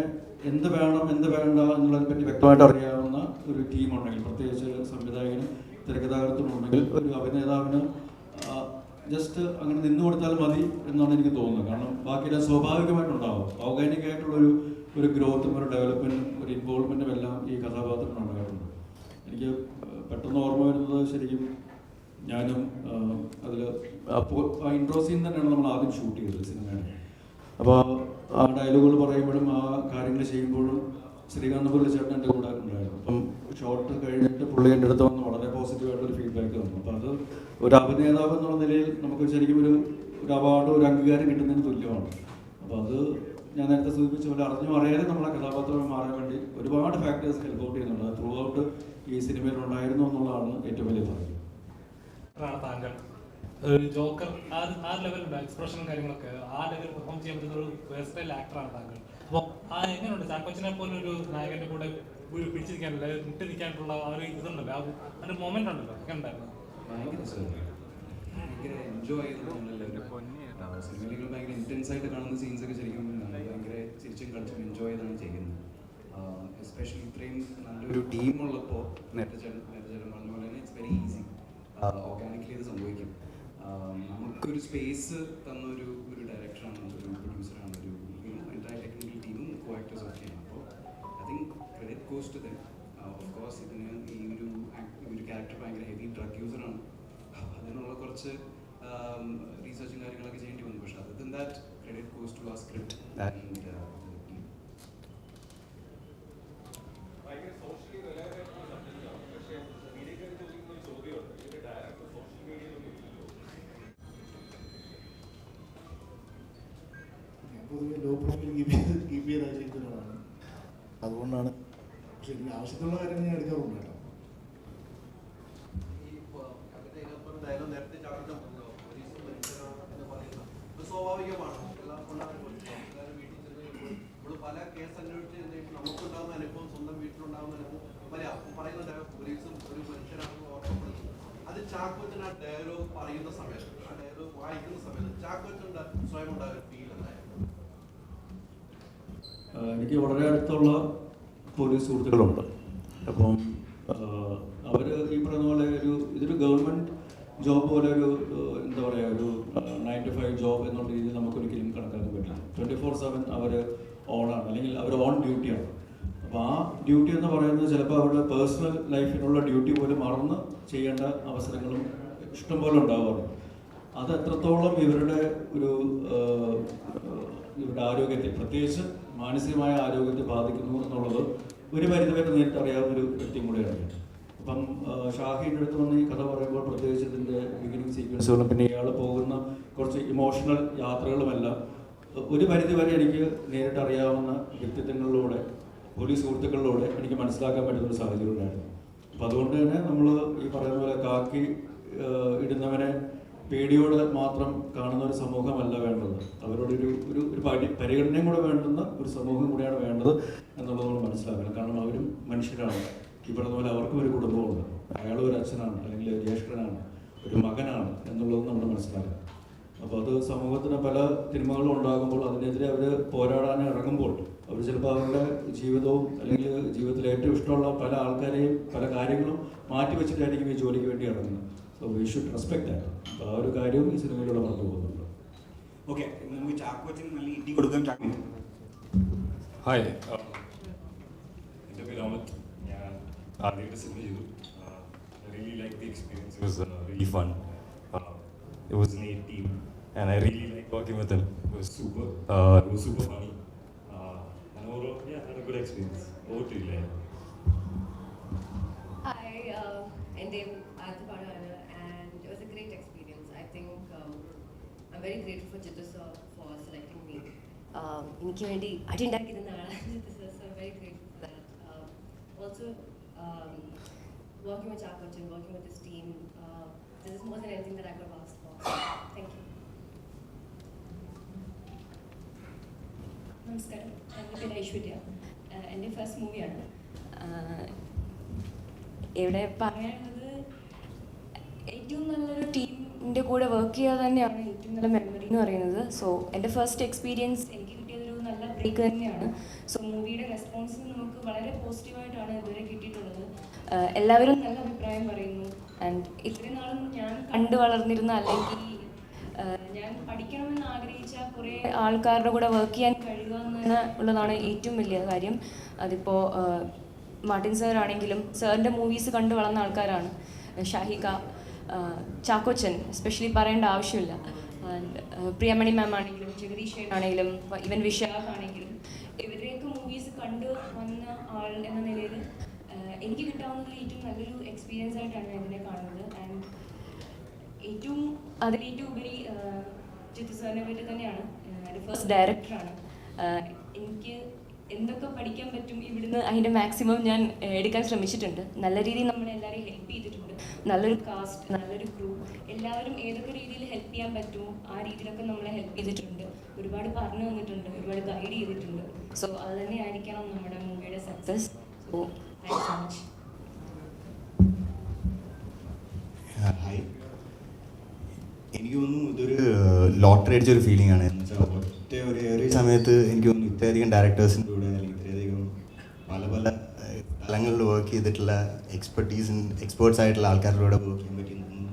എന്ത് വേണം എന്ത് വേണ്ട എന്നുള്ളതിനെ പറ്റി വ്യക്തമായിട്ട് അറിയാവുന്ന ഒരു ടീമുണ്ടെങ്കിൽ, പ്രത്യേകിച്ച് സംവിധായകനും തിരക്കഥാകൃത്തിനുണ്ടെങ്കിൽ, ഒരു അഭിനേതാവിന് ജസ്റ്റ് അങ്ങനെ നിന്നു കൊടുത്താൽ മതി എന്നാണ് എനിക്ക് തോന്നുന്നത്. കാരണം ബാക്കിയെല്ലാം സ്വാഭാവികമായിട്ടുണ്ടാവും. ഓർഗാനിക് ആയിട്ടുള്ളൊരു ഗ്രോത്തും ഒരു ഡെവലപ്മെൻറ്റും ഒരു ഇൻവോൾവ്മെൻറ്റും എല്ലാം ഈ കഥാപാത്രത്തിനുണ്ടായിട്ടുണ്ട്. എനിക്ക് പെട്ടെന്ന് ഓർമ്മ വരുന്നത്, ശരിക്കും ഞാനും അതിൽ അപ്പോൾ ആ ഇൻട്രോ സീൻ തന്നെയാണ് നമ്മൾ ആദ്യം ഷൂട്ട് ചെയ്തത് സിനിമയുടെ. അപ്പോൾ ആ ഡയലോഗുകൾ പറയുമ്പോഴും ആ കാര്യങ്ങൾ ചെയ്യുമ്പോഴും ശ്രീകാന്ത് പുള്ളി ചേട്ടൻ എൻ്റെ കൂടെ ഉണ്ടായിരുന്നു. അപ്പം ഷോട്ട് കഴിഞ്ഞിട്ട് പുള്ളി എൻ്റെ അടുത്ത് വന്ന് വളരെ പോസിറ്റീവായിട്ടൊരു ഫീഡ്ബാക്ക് തന്നു. അപ്പോൾ അത് ഒരു അഭിനേതാവ് എന്നുള്ള നിലയിൽ നമുക്ക് ശരിക്കും ഒരു അവാർഡ്, ഒരു അംഗീകാരം കിട്ടുന്നതിന് തുല്യമാണ്. അപ്പോൾ അത് ഞാൻ നേരത്തെ സൂചിപ്പിച്ച പോലെ അറിഞ്ഞും അറിയാതെ നമ്മളെ കഥാപാത്രം മാറാൻ വേണ്ടി ഒരുപാട് ഫാക്ടേഴ്സ് ഹെൽപ്പ് ഔട്ട് ചെയ്യുന്നുണ്ട്. അത് ത്രൂ ഔട്ട് ഈ സിനിമയിൽ ഉണ്ടായിരുന്നു എന്നുള്ളതാണ് ഏറ്റവും വലിയ ഭാഗ്യം. താങ്കൾ ജോക്കർ ആ ലെവലുണ്ട്, എക്സ്പ്രഷനും കാര്യങ്ങളൊക്കെ ആ ലെവലിൽ പെർഫോം ചെയ്യാൻ പറ്റുന്ന ഒരു വേഴ്സറ്റൈൽ ആക്ടറാണ് താങ്കൾ. അപ്പോൾ എങ്ങനെയുണ്ട് ചാക്കോച്ചനെ പോലെ ഒരു നായകന്റെ കൂടെ പിടിച്ചിരിക്കാനുള്ള, വിട്ടു നിൽക്കാനുള്ള ആ ഒരു ഇതുണ്ടല്ലോ, ആ ഒരു മൊമെന്റ് ഉണ്ടല്ലോ, ഒക്കെ ഉണ്ടായിരുന്നു? ഭയങ്കര എൻജോയ് ചെയ്തിട്ടുണ്ടെല്ലാവരും. സിനിമയിൽ ഭയങ്കര ഇൻറ്റൻസ് ആയിട്ട് കാണുന്ന സീൻസ് ഒക്കെ ശരിക്കും ഭയങ്കര ചിരിച്ചും കളിച്ചും എൻജോയ് ചെയ്താണ് ചെയ്യുന്നത്. എസ്പെഷ്യലി ഇത്രയും നല്ലൊരു ടീമുള്ളപ്പോൾ നേരത്തെ ചേട്ടൻ പറഞ്ഞ പോലെ തന്നെ ഇറ്റ്സ് വെരി ഈസി, ഓർഗാനിക്കലി ഇത് സംഭവിക്കും. നമുക്കൊരു സ്പേസ് തന്നൊരു ഡയറക്ടറാണ്, ഒരു പ്രൊഡ്യൂസറാണ്, ഒരു എൻറ്റയർ ടെക്നിക്കൽ ടീമും കോ ആക്ടേഴ്സ് ഒക്കെയാണ്. അപ്പോൾ I think credit goes to them. Of course ഇതിന് ഈ ഒരു ക്യാരക്ടർ ഭയങ്കര ഹെവി ഡ്രഗ് യൂസറാണ്. അതിനുള്ള കുറച്ച് റീസർച്ചും കാര്യങ്ങളൊക്കെ ചെയ്യേണ്ടി വന്നു. പക്ഷെ other than that credit goes to ആ സ്ക്രിപ്റ്റ് ആൻഡ് പൊതുവെ ലോ പ്രൊഫൈൽ കീപ്പ് ചെയ്താൽ ചെയ്യുന്നതാണ്. അതുകൊണ്ടാണ്. പക്ഷെ എനിക്ക് ആവശ്യത്തിലുള്ള കാര്യങ്ങൾ ഞാൻ എടുക്കാറുണ്ട് കേട്ടോ. സ്വാഭാവികമാണ്. നമ്മൾ പല കേസ് അന്വേഷിച്ച് നമുക്കുണ്ടാകുന്ന അനുഭവം, സ്വന്തം വീട്ടിലുണ്ടാകുന്ന അനുഭവം പറയുന്ന പോലീസും ഒരു മനുഷ്യനാണെന്ന് ഓർമ്മപ്പെടുത്തുന്നു. അത് ചാക്കോച്ചൻ ആ ഡയലോഗ് പറയുന്ന സമയത്ത്, ആ ഡയലോഗ് വായിക്കുന്ന സമയത്ത് ചാക്കോച്ചൻ്റെ സ്വയം ഉണ്ടായ ഫീൽ എന്തായിരുന്നു? എനിക്ക് വളരെ അടുത്തുള്ള പോലീസ് സുഹൃത്തുക്കളുണ്ട്. അപ്പം അവർ ഈ പറയുന്ന പോലെ ഇതൊരു ഗവൺമെൻറ് ജോബ് പോലെ എന്താ പറയുക, ഒരു 9 to 5 ജോബ് എന്നുള്ള രീതിയിൽ നമുക്കൊരിക്കലും കണക്കാക്കാൻ പറ്റില്ല. 24/7 അവർ ഓണാണ്, അല്ലെങ്കിൽ അവർ ഓൺ ഡ്യൂട്ടിയാണ്. അപ്പോൾ ആ ഡ്യൂട്ടി എന്ന് പറയുന്നത് ചിലപ്പോൾ അവരുടെ പേഴ്സണൽ ലൈഫിനുള്ള ഡ്യൂട്ടി പോലും മറന്ന് ചെയ്യേണ്ട അവസരങ്ങളും ഇഷ്ടംപോലെ ഉണ്ടാവാറുണ്ട്. അത് എത്രത്തോളം ഇവരുടെ ആരോഗ്യത്തെ, പ്രത്യേകിച്ച് മാനസികമായ ആരോഗ്യത്തെ ബാധിക്കുന്നു എന്നുള്ളത് ഒരു പരിധിവരെ നേരിട്ട് അറിയാവുന്നൊരു വ്യക്തിയും കൂടെയാണ്. അപ്പം ഷാഹിൻ്റെ അടുത്ത് വന്ന് ഈ കഥ പറയുമ്പോൾ പ്രത്യേകിച്ച് ഇതിൻ്റെ ബിഗിനിങ് സീക്വൻസുകളും പിന്നെ ഇയാൾ പോകുന്ന കുറച്ച് ഇമോഷണൽ യാത്രകളുമെല്ലാം ഒരു പരിധിവരെ എനിക്ക് നേരിട്ട് അറിയാവുന്ന വ്യക്തിത്വങ്ങളിലൂടെ, പോലീസ് സുഹൃത്തുക്കളിലൂടെ എനിക്ക് മനസ്സിലാക്കാൻ പറ്റുന്നൊരു സാഹചര്യം ഉണ്ടായിരുന്നു. അപ്പം അതുകൊണ്ട് തന്നെ നമ്മൾ ഈ പറയുന്ന പോലെ കാക്കി ഇടുന്നവനെ പേടിയോടെ മാത്രം കാണുന്ന ഒരു സമൂഹമല്ല വേണ്ടത്, അവരോടൊരു പരിഗണനയും കൂടെ വേണ്ടുന്ന ഒരു സമൂഹം കൂടിയാണ് വേണ്ടത് എന്നുള്ളത് നമ്മൾ മനസ്സിലാക്കണം. കാരണം അവരും മനുഷ്യരാണ്. ഈ പറഞ്ഞ പോലെ അവർക്കും ഒരു കുടുംബമുണ്ട്. അയാളും ഒരു അച്ഛനാണ്, അല്ലെങ്കിൽ ജ്യേഷ്ഠനാണ്, ഒരു മകനാണ് എന്നുള്ളത് നമ്മൾ മനസ്സിലാക്കണം. അപ്പോൾ അത് സമൂഹത്തിന് പല തിന്മകളും ഉണ്ടാകുമ്പോൾ അതിനെതിരെ അവർ പോരാടാൻ ഇറങ്ങുമ്പോൾ അവർ ചിലപ്പോൾ അവരുടെ ജീവിതവും അല്ലെങ്കിൽ ജീവിതത്തിൽ ഏറ്റവും ഇഷ്ടമുള്ള പല ആൾക്കാരെയും പല കാര്യങ്ങളും മാറ്റി വെച്ചിട്ടായിരിക്കും ഈ ജോലിക്ക് വേണ്ടി ഇറങ്ങുന്നത്. So we should respect that. അപ്പോൾ ആ ഒരു കാര്യവും ഈ സിനിമയിലൂടെ പറഞ്ഞു പോകുന്നുണ്ട്. ഓക്കെ, നമുക്ക് ചാക്കോച്ചൻ നല്ല ഇടി കൊടുക്കാൻ ചാക്കോ. ഹായ്, എൻ്റെ പേര് അമിത്. ഞാൻ ആദ്യമായിട്ട് സിനിമ ചെയ്തു. I really liked the experience. It was really fun. It was an 8 team and I really liked working with him. It was super funny. And overall, yeah, I had a good experience. Over to you, Leia. Hi, എൻ്റെ ആദ്യപാടാണ് and it was a great experience. I think I'm very grateful for Jittu sir for selecting me. എനിക്ക് വേണ്ടി അടിയുണ്ടാക്കി തന്നതാണ് Jittu sir, so I'm very grateful for that. Also, working with Chakochan, working with this team, this is more than anything that I could have asked for. Thank you. നമസ്കാരം, എൻ്റെ പേര് ഐശ്വര്യ. എൻ്റെ first മൂവിയാണ്. ഇവിടെ പറയാനുള്ളത്, ഏറ്റവും നല്ലൊരു ടീമിൻ്റെ കൂടെ വർക്ക് ചെയ്യുക തന്നെയാണ് ഏറ്റവും നല്ല മെമ്മറി എന്ന് പറയുന്നത്. സോ എൻ്റെ ഫസ്റ്റ് എക്സ്പീരിയൻസ് എനിക്ക് കിട്ടിയതൊരു നല്ല ബ്രേക്ക് തന്നെയാണ്. സോ മൂവിയുടെ റെസ്പോൺസ് നമുക്ക് വളരെ പോസിറ്റീവായിട്ടാണ് ഇതുവരെ കിട്ടിയിട്ടുള്ളത്. എല്ലാവരും നല്ല അഭിപ്രായം പറയുന്നു. ആൻഡ് ഇത്രയും നാളും ഞാൻ കണ്ടു വളർന്നിരുന്ന, അല്ലെങ്കിൽ ഞാൻ പഠിക്കണമെന്ന് ആഗ്രഹിച്ച കുറേ ആൾക്കാരുടെ കൂടെ വർക്ക് ചെയ്യാൻ കഴിയുക എന്നുള്ളതാണ് ഏറ്റവും വലിയ കാര്യം. അതിപ്പോൾ മാർട്ടിൻ സാർ ആണെങ്കിലും സാറിൻ്റെ മൂവീസ് കണ്ടു വളർന്ന ആൾക്കാരാണ്. ഷാഹിക, ചാക്കോച്ചൻ എസ്പെഷ്യലി പറയേണ്ട ആവശ്യമില്ല. പ്രിയമണി മാം ആണെങ്കിലും ജഗദീഷ് ആണെങ്കിലും ഈവൻ വിശാഖ് ആണെങ്കിലും ഇവരുടെയൊക്കെ മൂവീസ് കണ്ടു വന്ന ആൾ എന്ന നിലയിൽ എനിക്ക് കിട്ടാവുന്നതിൽ ഏറ്റവും നല്ലൊരു എക്സ്പീരിയൻസ് ആയിട്ടാണ് ഞാൻ ഇതിനെ കാണുന്നത്. ആൻഡ് അതിലേറ്റവും ഉപരി ജിത്തു സാറിനെ പറ്റി തന്നെയാണ്. എൻ്റെ ഫസ്റ്റ് ഡയറക്ടറാണ്. എനിക്ക് എന്തൊക്കെ പഠിക്കാൻ പറ്റും ഇവിടുന്ന് അതിൻ്റെ മാക്സിമം ഞാൻ എടുക്കാൻ ശ്രമിച്ചിട്ടുണ്ട്. നല്ല രീതിയിൽ നമ്മളെല്ലാവരെയും ഹെൽപ്പ് ചെയ്തിട്ടുണ്ട്. നല്ലൊരു കാസ്റ്റ്, നല്ലൊരു ക്രൂ, എല്ലാവരും ഏതൊക്കെ രീതിയിൽ ഹെൽപ്പ് ചെയ്യാൻ പറ്റുമോ ആ രീതിയിലൊക്കെ നമ്മളെ ഹെൽപ്പ് ചെയ്തിട്ടുണ്ട്. ഒരുപാട് പറഞ്ഞു തന്നിട്ടുണ്ട്, ഒരുപാട് ഗൈഡ് ചെയ്തിട്ടുണ്ട്. സോ അത് തന്നെ ആയിരിക്കണം നമ്മുടെ മൂവിയുടെ success. So thanks so much. Hi, എനിക്ക് തോന്നുന്നു ഇതൊരു ലോട്ടറി അടിച്ചൊരു ഫീലിംഗ് ആണ്. എന്ന് വെച്ചാൽ ഒരു സമയത്ത് എനിക്ക് തോന്നുന്നു ഇത്രയധികം ഡയറക്ടേഴ്സിൻ്റെ കൂടെ അല്ലെങ്കിൽ ഇത്രയധികം പല പല സ്ഥലങ്ങളിൽ വർക്ക് ചെയ്തിട്ടുള്ള എക്സ്പേർട്സ് ആയിട്ടുള്ള ആൾക്കാരുടെ കൂടെ വർക്ക് ചെയ്യാൻ പറ്റി തോന്നുന്നു.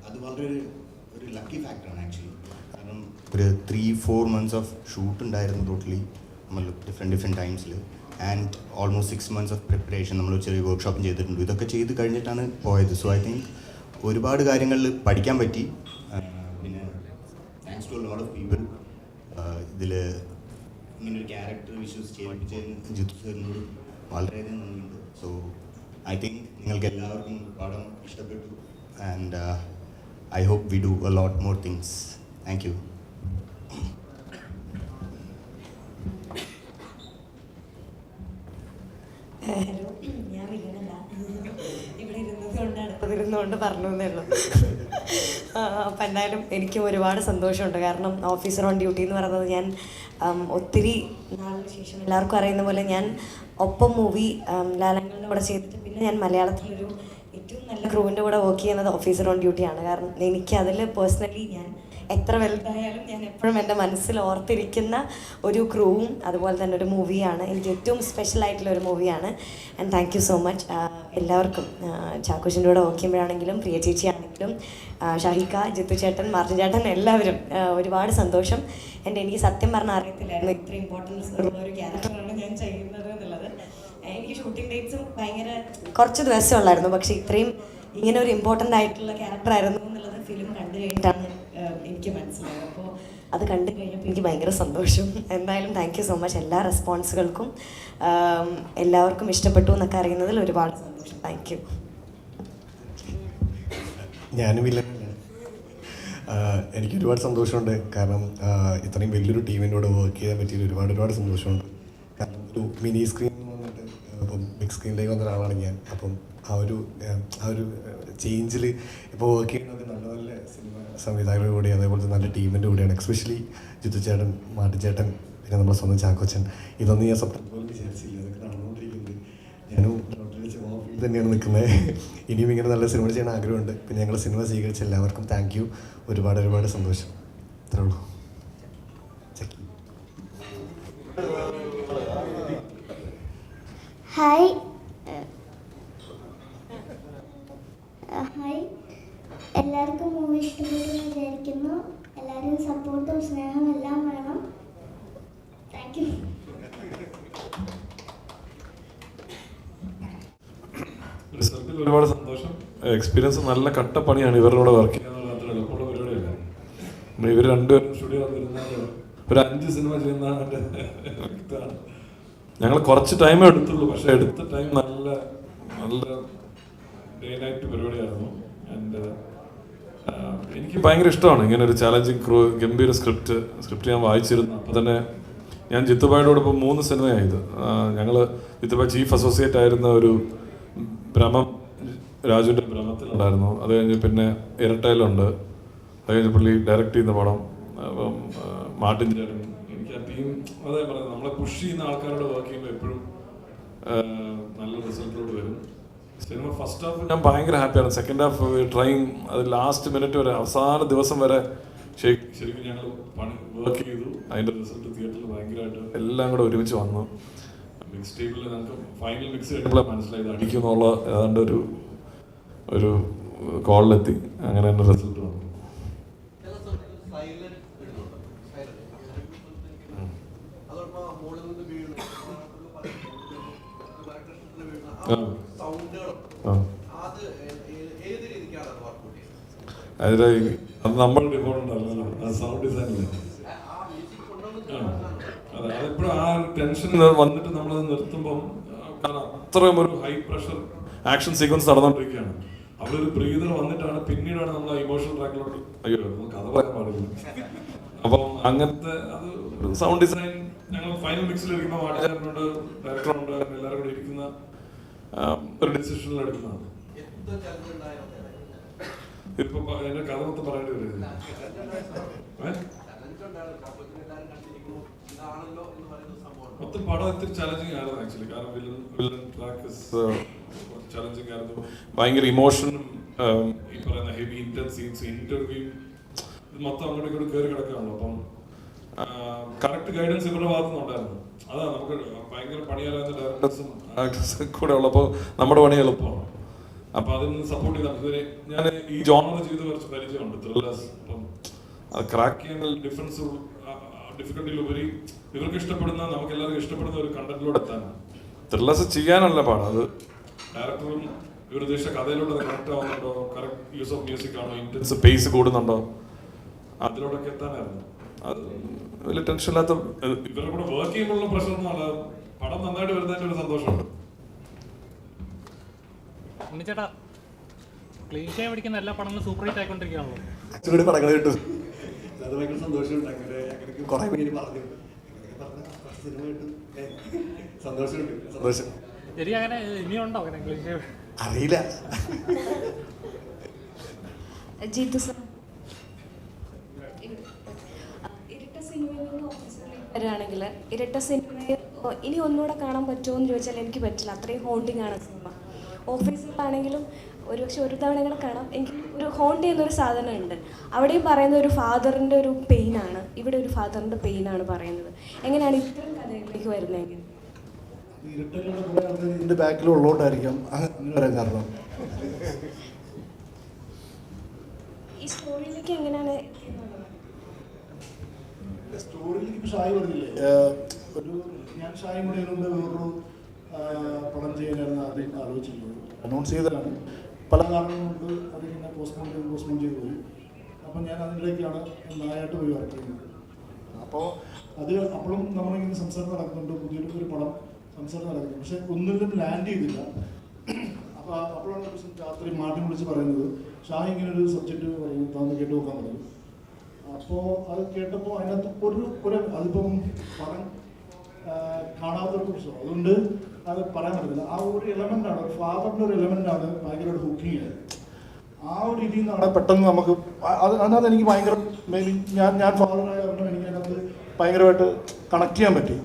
അത് വളരെ ഒരു ലക്കി ഫാക്ടറാണ് ആക്ച്വലി. കാരണം ഒരു 3-4 months ഓഫ് ഷൂട്ട് ഉണ്ടായിരുന്നു ടോട്ടലി നമ്മൾ ഡിഫറെൻറ്റ് ടൈംസിൽ. And almost 6 months of preparation നമ്മൾ ചെറിയ വർക്ക്ഷോപ്പും ചെയ്തിട്ടുണ്ട്. ഇതൊക്കെ ചെയ്ത് കഴിഞ്ഞിട്ടാണ് പോയത്. സോ ഐ തിങ്ക് ഒരുപാട് കാര്യങ്ങളിൽ പഠിക്കാൻ പറ്റി. പിന്നെ thanks to lot of people. ഇതിൽ ഇങ്ങനൊരു ക്യാരക്ടർ വിശ്വസിച്ച് ചെയ്യിപ്പിച്ചതിന് ജിത്തു സാറിനോട് വളരെയധികം നന്ദിയുണ്ട്. സോ ഐ തിങ്ക് നിങ്ങൾക്ക് എല്ലാവർക്കും പടം ഇഷ്ടപ്പെട്ടു. And I hope we do a lot more things. Thank you. Hello, ഞാൻ വീണല്ല, ഇവിടെ ഇരുന്നതുകൊണ്ട് പറഞ്ഞു എന്നേ ഉള്ളൂ. അപ്പം എന്തായാലും എനിക്കും ഒരുപാട് സന്തോഷമുണ്ട്. കാരണം ഓഫീസർ ഓൺ ഡ്യൂട്ടി എന്ന് പറയുന്നത് ഞാൻ ഒത്തിരി നാളിന് ശേഷം എല്ലാവർക്കും അറിയുന്ന പോലെ ഞാൻ ഒപ്പം മൂവി ലാലങ്ങളുടെ കൂടെ ചെയ്തിട്ട് പിന്നെ ഞാൻ മലയാളത്തിലൊരു ഏറ്റവും നല്ല ക്രൂവിൻ്റെ കൂടെ വർക്ക് ചെയ്യുന്നത് ഓഫീസർ ഓൺ ഡ്യൂട്ടിയാണ്. കാരണം എനിക്ക് അതിൽ പേഴ്സണലി ഞാൻ എത്ര വലുതായാലും ഞാൻ എപ്പോഴും എൻ്റെ മനസ്സിൽ ഓർത്തിരിക്കുന്ന ഒരു ക്രൂവും അതുപോലെ തന്നെ ഒരു മൂവിയാണ്. എനിക്ക് ഏറ്റവും സ്പെഷ്യൽ ആയിട്ടുള്ള ഒരു മൂവിയാണ്. And thank you so much എല്ലാവർക്കും. ചാക്കോച്ചിൻ്റെ കൂടെ വർക്ക് ചെയ്യുമ്പോഴാണെങ്കിലും പ്രിയ ചേച്ചി ആണെങ്കിലും ഷാഹിക്ക, ജിത്തു ചേട്ടൻ, മാർട്ടിൻ ചേട്ടൻ, എല്ലാവരും ഒരുപാട് സന്തോഷം. എനിക്ക് സത്യം പറഞ്ഞാൽ അറിയത്തില്ലായിരുന്നു ഇത്ര ഇമ്പോർട്ടൻസ് ഉള്ള ഒരു ക്യാരക്ടറാണ് ഞാൻ ചെയ്യുന്നത് എന്നുള്ളത്. എനിക്ക് ഷൂട്ടിംഗ് ഡേറ്റ്സും ഭയങ്കര കുറച്ച് ദിവസമേ ഉള്ളായിരുന്നു. പക്ഷേ ഇത്രയും ഇങ്ങനെ ഒരു ഇമ്പോർട്ടൻ്റ് ആയിട്ടുള്ള ക്യാരക്ടറായിരുന്നു എന്നുള്ളത് ഫിലിം കണ്ടു കഴിഞ്ഞിട്ടാണ് എനിക്ക് മനസ്സിലായത്. അപ്പോൾ അത് കണ്ടു കഴിഞ്ഞപ്പോൾ എനിക്ക് ഭയങ്കര സന്തോഷം. എന്തായാലും താങ്ക് യു സോ മച്ച് എല്ലാ റെസ്പോൺസുകൾക്കും. എല്ലാവർക്കും ഇഷ്ടപ്പെട്ടു എന്നൊക്കെ അറിയുന്നതിൽ ഒരുപാട് സന്തോഷം. Thank you. ഞാനും വില്ലനാണ്. എനിക്ക് ഒരുപാട് സന്തോഷമുണ്ട്. കാരണം ഇത്രയും വലിയൊരു ടീമിൻ്റെ കൂടെ വർക്ക് ചെയ്യാൻ പറ്റിയത് ഒരുപാട് സന്തോഷമുണ്ട്. കാരണം ഒരു മിനി സ്ക്രീൻ വന്നിട്ട് ഇപ്പം ബിഗ് സ്ക്രീനിലേക്ക് വന്ന ഒരാളാണ് ഞാൻ. അപ്പം ആ ഒരു ചേഞ്ചിൽ ഇപ്പോൾ വർക്ക് ചെയ്യുന്നത് നല്ല നല്ല സിനിമ സംവിധായകരുടെ കൂടെ അതേപോലത്തെ നല്ല ടീമിൻ്റെ കൂടെയാണ്. എക്സ്പെഷ്യലി ജിത്തു ചേട്ടൻ, മാർട്ടിൻ ചേട്ടൻ, പിന്നെ നമ്മുടെ സ്വന്തം ചാക്കോച്ചൻ. ഇതൊന്നും ഞാൻ സ്വപ്നം പോലും വിചാരിച്ചില്ല. ഇതൊക്കെ നടന്നുകൊണ്ടിരിക്കുന്നത്. ഞാനും ഫീൽഡ് തന്നെയാണ് നിൽക്കുന്നത്. ഇനിയും ഇങ്ങനെ നല്ല സിനിമ ചെയ്യാൻ ആഗ്രഹമുണ്ട്. പിന്നെ ഞങ്ങൾ സിനിമ സ്വീകരിച്ച എല്ലാവർക്കും താങ്ക് യു. ഒരുപാട് സന്തോഷം. അത്രേ ഉള്ളൂ. ഹായ് എല്ലാവർക്കും മൂവി ഇഷ്ടപ്പെട്ടെന്ന് വിചാരിക്കുന്നു. എല്ലാവരും സപ്പോർട്ടും സ്നേഹം എല്ലാം വേണം. Thank you. ഒരുപാട് സന്തോഷം. എക്സ്പീരിയൻസ് നല്ല കട്ടപ്പണിയാണ്. ഇവരുടെ കൂടെ വർക്ക് ചെയ്യാനുള്ള അത്ര എളുപ്പമുള്ള പരിപാടിയല്ല. ഇവർ രണ്ടുപേരും സ്റ്റുഡിയോ വന്നിരുന്നാൽ ഒരു 5 സിനിമ ചെയ്യുന്ന വ്യക്തിയാണ്. ഞങ്ങൾ കുറച്ച് ടൈമേ എടുത്തുള്ളൂ. പക്ഷെ എടുത്ത ടൈം നല്ല ഡേ നൈറ്റ് പരിപാടിയായിരുന്നു. ആൻഡ് എനിക്ക് ഭയങ്കര ഇഷ്ടമാണ് ഇങ്ങനെ ഒരു ചാലഞ്ചിങ് ക്രൂ. ഗംഭീര സ്ക്രിപ്റ്റ് ഞാൻ വായിച്ചിരുന്നു. അപ്പോൾ തന്നെ ഞാൻ ജിത്തുബായുടെ ഇപ്പോൾ 3 സിനിമയായത്. ഞങ്ങൾ ജിത്തുബായ് ചീഫ് അസോസിയേറ്റ് ആയിരുന്ന ഒരു ഭ്രമം, രാജുവിൻ്റെ ഭ്രമത്തിലുണ്ടായിരുന്നു. അത് കഴിഞ്ഞ് പിന്നെ ഇരട്ടയിലുണ്ട്. അത് കഴിഞ്ഞ് പുള്ളി ഡയറക്റ്റ് ചെയ്യുന്ന പടം. അപ്പം മാർട്ടിൻ ചേട്ടൻ, എനിക്ക് ആ ടീം അതേ പറയുന്നത് നമ്മളെ പുഷ് ചെയ്യുന്ന ആൾക്കാരോട് വർക്ക് ചെയ്യുമ്പോൾ എപ്പോഴും നല്ല റിസൾട്ടിലോട്ട് വരും. സിനിമ ഫസ്റ്റ് ഹാഫ് ഞാൻ ഭയങ്കര ഹാപ്പിയാണ്. സെക്കൻഡ് ഹാഫ് ട്രൈങ് അത് ലാസ്റ്റ് മിനിറ്റ് വരെ അവസാന ദിവസം വരെ ശരിക്കും ഞങ്ങൾ വർക്ക് ചെയ്തു. അതിൻ്റെ റിസൾട്ട് തിയേറ്ററിൽ ഭയങ്കരമായിട്ട് എല്ലാം കൂടെ ഒരുമിച്ച് വന്നു. മിക്സ് ടേബിളിൽ നമുക്ക് ഫൈനൽ മിക്സ് ചെയ്യുമ്പോഴാണ് മനസ്സിലായത് അടിക്കുന്നുള്ള ഏതാണ്ട് ഒരു കോളിലെത്തി. അങ്ങനെ തന്നെ റിസൾട്ട് വന്നു. അത് നമ്മൾ ഡിഫോൾട്ട് അല്ലല്ലോ, സൗണ്ട് ഡിസൈനില്ല. അതെ, അതെപ്പോഴും ആ ടെൻഷൻ വന്നിട്ട് നമ്മളത് നിർത്തുമ്പം, കാരണം അത്രയും ഒരു ഹൈ പ്രഷർ ആക്ഷൻ സീക്വൻസ് നടന്നുകൊണ്ടിരിക്കുകയാണ്. അവിടെ ഒരു ബ്രീതർ വന്നിട്ടാണ് പിന്നീടാണ് നമ്മൾ ഇമോഷണൽ ട്രാക്കിലോട്ട് അയ്യോ കഥ പറയാൻ പാടില്ല. അപ്പം അങ്ങനത്തെ അത് സൗണ്ട് ഡിസൈൻ ഞങ്ങൾ ഫൈനൽ മിക്സിൽ ഇരിക്കുമ്പോൾ വാട്ടേറിനോട് ഡയറക്ടറുണ്ട് എല്ലാവരും കൂടെ ഇരിക്കുന്ന ഒരു ഡിസിഷനിൽ എടുക്കുന്നതാണ്. ഇപ്പൊ എന്റെ കഥ മൊത്തം പറയേണ്ടി വരും. മൊത്തം പടം ഇത്തിരി ചലഞ്ചിങ് ആയിരുന്നു ആക്ച്വലി. കാരണം വില്ലൻ ട്രാക്ക് ചലഞ്ചിങ് ആയിരുന്നു. ഭയങ്കര ഇമോഷനും ഈ പറയുന്ന ഹെവി ഇന്റൻസ് സീൻസ്, ഇന്റർവ്യൂ, ഇത് മൊത്തം അങ്ങോട്ട് ഇങ്ങോട്ട് കയറി കിടക്കുകയാണല്ലോ. അപ്പം കറക്റ്റ് ഗൈഡൻസ് ഇവരുടെ ഭാഗത്തു നിന്നുണ്ടായിരുന്നു. അതാ നമുക്ക് ഭയങ്കര പണിയാലാത്ത ഡയറക്ടേഴ്സും ആക്ടേഴ്സും കൂടെ ഉള്ളപ്പോൾ നമ്മുടെ പണി എളുപ്പമാണ്. അപ്പൊ അതിന് സപ്പോർട്ട് ചെയ്താൽ ഞാൻ ഈ ജോണർ ചെയ്ത് കുറച്ച് പരിചയമുണ്ട് ത്രില്ലേഴ്സ്. അപ്പം അത് ക്രാക്ക് ചെയ്യാൻ ഡിഫിക്കൽട്ടിയിലുപരി ഇവർക്ക് ഇഷ്ടപ്പെടുന്ന, നമുക്ക് എല്ലാവർക്കും ഇഷ്ടപ്പെടുന്ന ഒരു കണ്ടന്റിലൂടെ എത്താനാണ്. ത്രില്ലേഴ്സ് ചെയ്യാനല്ല പാടാ, അത് ഡയറക്ടറും ഇവർ ഉദ്ദേശിച്ച കഥയിലൂടെ കറക്റ്റ് ആവുന്നുണ്ടോ, കറക്റ്റ് യൂസ് ഓഫ് മ്യൂസിക് ആണോ, ഇന്റൻസ് പേസ് കൂടുന്നുണ്ടോ, അതിലൂടെയൊക്കെ എത്താനായിരുന്നു. അത് വലിയ ടെൻഷൻ ഇല്ലാത്ത, ഇവരുടെ കൂടെ വർക്ക് ചെയ്യുമ്പോഴുള്ള പ്രശ്നം ഒന്നും അല്ല, പടം നന്നായിട്ട് വരുന്നതിന്റെ ഒരു സന്തോഷമുണ്ട്. ഉണ്ണിച്ചേട്ടാ, ക്ലീഷേ പഠിക്കുന്ന എല്ലാ പടങ്ങളും സൂപ്പർ ഹിറ്റ് ആയിക്കൊണ്ടിരിക്കുകയാണല്ലോ. കുറച്ചുകൂടി പടങ്ങൾ കിട്ടും, അത് ഭയങ്കര സന്തോഷമുണ്ട്. അങ്ങനെ കുറെ പേര് പറഞ്ഞു സിനിമ കിട്ടും, സന്തോഷം. ശരി, അങ്ങനെ ഇനിയുണ്ടോ അങ്ങനെ ക്ലീഷേ? അറിയില്ല. ജിത്തു സർ, ഇരട്ട സിനിമയിൽ നിന്ന് വരികയാണെങ്കിൽ ഇരട്ട സിനിമയെ ഇനി ഒന്നുകൂടെ കാണാൻ പറ്റുമോ എന്ന് ചോദിച്ചാൽ എനിക്ക് പറ്റില്ല. അത്രയും ഹോണ്ടിങ് ആണ് സിനിമ. ഓഫീസിലാണെങ്കിലും ഒരുപക്ഷെ ഒരു തവണ കൂടെ കാണാം, എങ്കിലും ഒരു ഹോണ്ട് ചെയ്യുന്ന ഒരു സാധനം ഉണ്ട്. അവിടെയും പറയുന്ന ഒരു ഫാദറിൻ്റെ ഒരു പെയിനാണ്, ഇവിടെ ഒരു ഫാദറിൻ്റെ പെയിനാണ് പറയുന്നത്. എങ്ങനെയാണ് ഇത്തരം കഥകളിലേക്ക് വരുന്നത്? ഇതിൻ്റെ ബാക്കിലുള്ളതുകൊണ്ടായിരിക്കാം അങ്ങനെ പറയാൻ കാരണം. ഈ സ്റ്റോറിയിലേക്ക് എങ്ങനെയാണ് സ്റ്റോറിയിലേക്ക് ഷായി പറഞ്ഞില്ലേ, ഒരു ഞാൻ ഷായും കൂടെ ഇതിനുമുമ്പ് വേറൊരു പടം ചെയ്യാനായിരുന്നു ആദ്യം ആലോചിച്ചിരുന്നത്. അനൗൺസ് ചെയ്തതാണ്, പല കാരണങ്ങൾ കൊണ്ട് അതിങ്ങനെ പോസ്റ്റ്പോൺ ചെയ്ത് പോയി. അപ്പം ഞാൻ അതിലേക്കാണ് നായായിട്ട് പോയി വർക്ക് ചെയ്യുന്നത്. അപ്പോൾ അത് അപ്പോഴും നമ്മളിങ്ങനെ സംസാരം നടക്കുന്നുണ്ട്, പുതിയൊരു പടം സംസാരം നടക്കുന്നുണ്ട്, പക്ഷെ ഒന്നിലും ലാൻഡ് ചെയ്തില്ല. അപ്പോൾ അപ്പോഴാണ് ഒരു ദിവസം രാത്രി മാർട്ടിൻ വിളിച്ച് പറയുന്നത്, ഷാഹി ഇങ്ങനെ ഒരു സബ്ജക്റ്റ് പറയുന്നത് താന്ന് കേട്ട് നോക്കാൻ പറഞ്ഞു. അപ്പോൾ അത് കേട്ടപ്പോൾ അതിനകത്ത് അതിപ്പം പടം കാണാത്തൊരു പ്രശ്നം, അതുകൊണ്ട് അത് പറയാൻ പറ്റുന്നില്ല. ആ ഒരു എലമെൻ്റാണ്, ഒരു ഫാദറിൻ്റെ ഒരു എലമെൻ്റാണ് ഭയങ്കരമായിട്ട് ഹുക്കിങ് ചെയ്തത്. ആ ഒരു രീതിയിൽ നിന്നാണ് പെട്ടെന്ന് നമുക്ക് അതിനകത്ത് എനിക്ക് ഭയങ്കര ഞാൻ ഫാദറായ കാരണം എനിക്ക് അതിനകത്ത് ഭയങ്കരമായിട്ട് കണക്ട് ചെയ്യാൻ പറ്റി.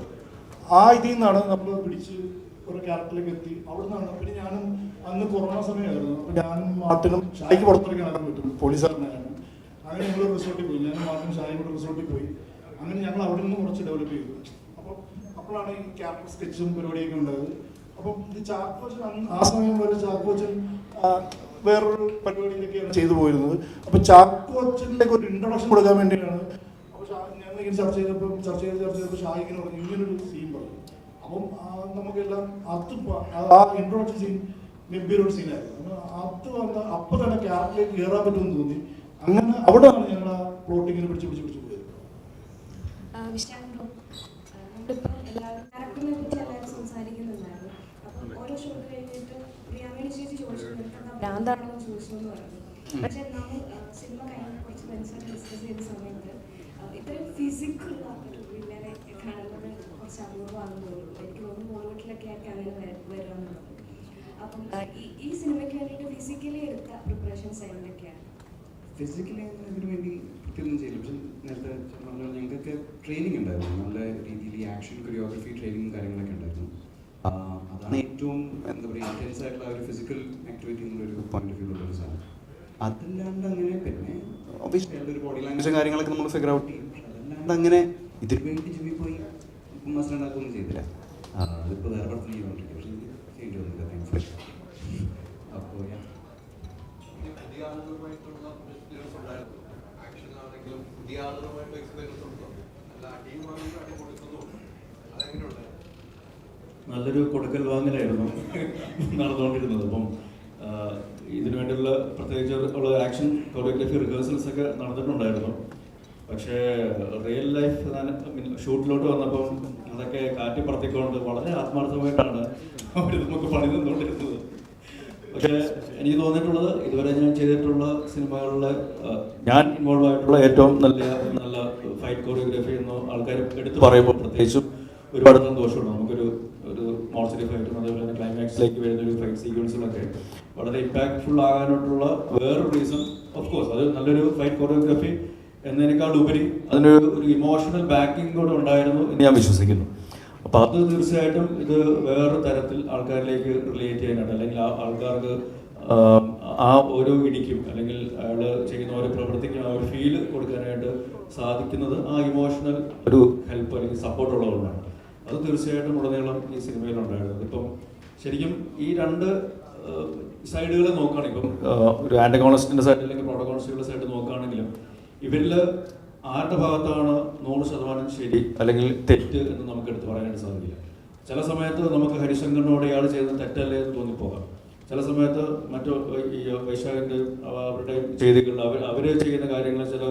ആ ഇതിൽ നിന്നാണ് നമ്മൾ പിടിച്ച് ഒരു ക്യാരക്ടറിലേക്ക് എത്തി. അവിടെ നിന്നാണ് പിന്നെ ഞാനും അന്ന് കൊറോണ സമയമായിരുന്നു. അപ്പോൾ ഞാനും മാർട്ടിനും ഷായിക്ക് പുറത്തേക്ക് നടക്കാൻ പറ്റും, പോലീസുകാരനായിരുന്നു. അങ്ങനെ ഞങ്ങൾ റിസോർട്ടിൽ പോയി, ഞാനും മാർട്ടിനും ഷായും കൂടെ റിസോർട്ടിൽ പോയി. അങ്ങനെ ഞങ്ങൾ അവിടെ നിന്ന് കുറച്ച് ഡെവലപ്പ് ചെയ്തു. അപ്പോഴാണ് ഈ ക്യാരക്ടർ സ്കെച്ചും പരിപാടിയൊക്കെ ഉണ്ടായത്. അപ്പം ഇത് ചാക്കോച്ചൻ ആ സമയം വരെ ചാക്കോച്ചൻ വേറൊരു പരിപാടിയിലൊക്കെയാണ് ചെയ്തു പോയിരുന്നത്. അപ്പോൾ ചാക്കോച്ചനിലേക്ക് ഒരു ഇൻട്രൊഡക്ഷൻ കൊടുക്കാൻ വേണ്ടിയാണ്. അപ്പോൾ ഞങ്ങളിങ്ങനെ ചർച്ച ചെയ്തപ്പോൾ ഷായി ഇങ്ങനെ പറഞ്ഞു ഇങ്ങനൊരു സീൻ പറഞ്ഞു. അപ്പം നമുക്കെല്ലാം ആ ഇൻട്രൊഡക്ഷൻ സീൻ ഗംഭീരൊരു സീനായിരുന്നു. അത് വന്ന അപ്പം തന്നെ ക്യാരക്ടറിലേക്ക് കയറാൻ പറ്റുമെന്ന് തോന്നി. അങ്ങനെ അവിടെയാണ് ഞങ്ങൾ ആ പ്ലോട്ടിങ്ങിനെ പിടിച്ച് പോയത്. ക്യാരക്ടറിനെ പറ്റി എല്ലാവരും സംസാരിക്കുന്നുണ്ടായിരുന്നു. അപ്പം ഓരോ ഷോ കഴിഞ്ഞിട്ട് പ്രിയാമണി ചേച്ചി ചോദിച്ചു ഭ്രാന്താണെന്ന് ചോദിച്ചെന്ന് പറഞ്ഞു. പക്ഷെ നമ്മൾ സിനിമ കഴിഞ്ഞ് കുറച്ച് മനസ്സിലാക്കി ഡിസ്കസ് ചെയ്ത സമയത്ത് ഇത്രയും ഫിസിക്കലുള്ള ഒരു വില്ലനെ കാണുന്നത് കുറച്ച് അപൂർവമാണെന്ന് തോന്നുന്നു. എനിക്ക് തോന്നുന്നു ബോളിവുഡിലൊക്കെ ആയിരിക്കും അങ്ങനെ വരാമെന്നുള്ളത്. അപ്പം ഈ സിനിമയ്ക്ക് വേണ്ടിയിട്ട് ഫിസിക്കലി എടുത്ത പ്രിപ്പറേഷൻസ് എന്തൊക്കെയാണ്? ഫിസിക്കലി ഇതിനു വേണ്ടി പ്രത്യേകം ചെയ്യില്ല. പക്ഷെ നേരത്തെ ഞങ്ങൾക്കൊക്കെ ട്രെയിനിങ് ഉണ്ടായിരുന്നു, നല്ല രീതിയിൽ ഈ ആക്ഷൻ കൊറിയോഗ്രഫി ട്രെയിനിങ്ങും കാര്യങ്ങളൊക്കെ ഉണ്ടായിരുന്നു. അതാണ് ഏറ്റവും എന്താ പറയുക ഇൻറ്റൻസ് ആയിട്ടുള്ള ഒരു ഫിസിക്കൽ ആക്ടിവിറ്റി എന്നുള്ളൊരു പോയിന്റ് ഓഫ് വ്യൂ ഉള്ളൊരു സാധനം. അതല്ലാണ്ട് അങ്ങനെ പിന്നെ ഒബ്വിയസ്ലി ഒരു ബോഡി ലാംഗ്വേജ് കാര്യങ്ങളൊക്കെ നമ്മൾ ഫിഗർ ഔട്ട് ചെയ്യും. അതല്ലാണ്ട് അങ്ങനെ ഇതിനു വേണ്ടി ജിമ്മിൽ പോയി മസിൽ ഉണ്ടാക്കുകയൊന്നും ചെയ്തില്ല. അതിപ്പോൾ വേറെ പടത്തിന് ചെയ്തുകൊണ്ടിരിക്കും, പക്ഷേ എനിക്ക് ചെയ്യേണ്ടി വന്നില്ല താങ്ക്ഫുള്ളി. അപ്പോൾ നല്ലൊരു കൊടുക്കൽ വാങ്ങലായിരുന്നു നടന്നുകൊണ്ടിരുന്നത്. അപ്പം ഇതിനു വേണ്ടിയുള്ള പ്രത്യേകിച്ച് ഉള്ള ആക്ഷൻ കൊറിയോഗ്രഫി റിഹേഴ്സൽസ് ഒക്കെ നടന്നിട്ടുണ്ടായിരുന്നു. പക്ഷേ റിയൽ ലൈഫ് ഷൂട്ടിലോട്ട് വന്നപ്പം അതൊക്കെ കാറ്റിപ്പറത്തിക്കൊണ്ട് വളരെ ആത്മാർത്ഥമായിട്ടാണ് അവർ നമുക്ക് പണി തന്നുകൊണ്ടിരുന്നത്. പക്ഷേ എനിക്ക് തോന്നിയിട്ടുള്ളത് ഇതുവരെ ഞാൻ ചെയ്തിട്ടുള്ള സിനിമകളിലെ ഞാൻ ഇൻവോൾവ് ആയിട്ടുള്ള ഏറ്റവും നല്ല ഫൈറ്റ് കൊറിയോഗ്രഫി എന്ന് ആൾക്കാർ എടുത്ത് പറയുമ്പോൾ പ്രത്യേകിച്ചും ഒരുപാട് സന്തോഷമുണ്ട്. നമുക്കൊരു മോൺസ്റ്ററി ഫൈറ്റും അതേപോലെ തന്നെ ക്ലൈമാക്സിലേക്ക് വരുന്നൊരു ഫൈറ്റ് സീക്വൻസുകളൊക്കെ വളരെ ഇമ്പാക്ട്ഫുൾ ആകാനായിട്ടുള്ള വേറൊരു റീസൺ ഓഫ് കോഴ്സ് അത് നല്ലൊരു ഫൈറ്റ് കൊറിയോഗ്രഫി എന്നതിനേക്കാൾ ഉപരി അതിനൊരു ഇമോഷണൽ ബാക്കിംഗ് കൂടെ ഉണ്ടായിരുന്നു എന്ന് ഞാൻ വിശ്വസിക്കുന്നു. അപ്പോൾ അത് തീർച്ചയായിട്ടും ഇത് വേറൊരു തരത്തിൽ ആൾക്കാരിലേക്ക് റിലേറ്റ് ചെയ്യാനായിട്ട് അല്ലെങ്കിൽ ആൾക്കാർക്ക് ആ ഓരോ ഇടിക്കും അല്ലെങ്കിൽ അയാൾ ചെയ്യുന്ന ഓരോ പ്രവൃത്തിക്കും ആ ഒരു ഫീല് കൊടുക്കാനായിട്ട് സാധിക്കുന്നത് ആ ഇമോഷണൽ ഒരു ഹെൽപ്പ് അല്ലെങ്കിൽ സപ്പോർട്ട് ഉള്ളതുകൊണ്ടാണ്. അത് തീർച്ചയായിട്ടും ഉടനീളം ഈ സിനിമയിലുണ്ടായിരുന്നത്. ഇപ്പം ശരിക്കും ഈ രണ്ട് സൈഡുകൾ നോക്കുകയാണെങ്കിൽ ഇപ്പം ഒരു ആൻറ്റഗോണിസ്റ്റിൻ്റെ സൈഡ് അല്ലെങ്കിൽ പ്രോട്ടഗോണിസ്റ്റുകളുടെ സൈഡ് നോക്കുകയാണെങ്കിലും ഇവരിൽ ആരുടെ ഭാഗത്താണ് 100% ശരി അല്ലെങ്കിൽ തെറ്റ് എന്ന് നമുക്ക് എടുത്ത് പറയാനായിട്ട് സാധിക്കില്ല. ചില സമയത്ത് നമുക്ക് ഹരിശങ്കറിനോട് ഇയാൾ ചെയ്യുന്ന തെറ്റല്ലേ എന്ന് തോന്നിപ്പോകാം. ചില സമയത്ത് മറ്റു ഈ വൈശാഖിൻ്റെ അവരുടെ ചെയ്തികൾ അവർ ചെയ്യുന്ന കാര്യങ്ങൾ ചില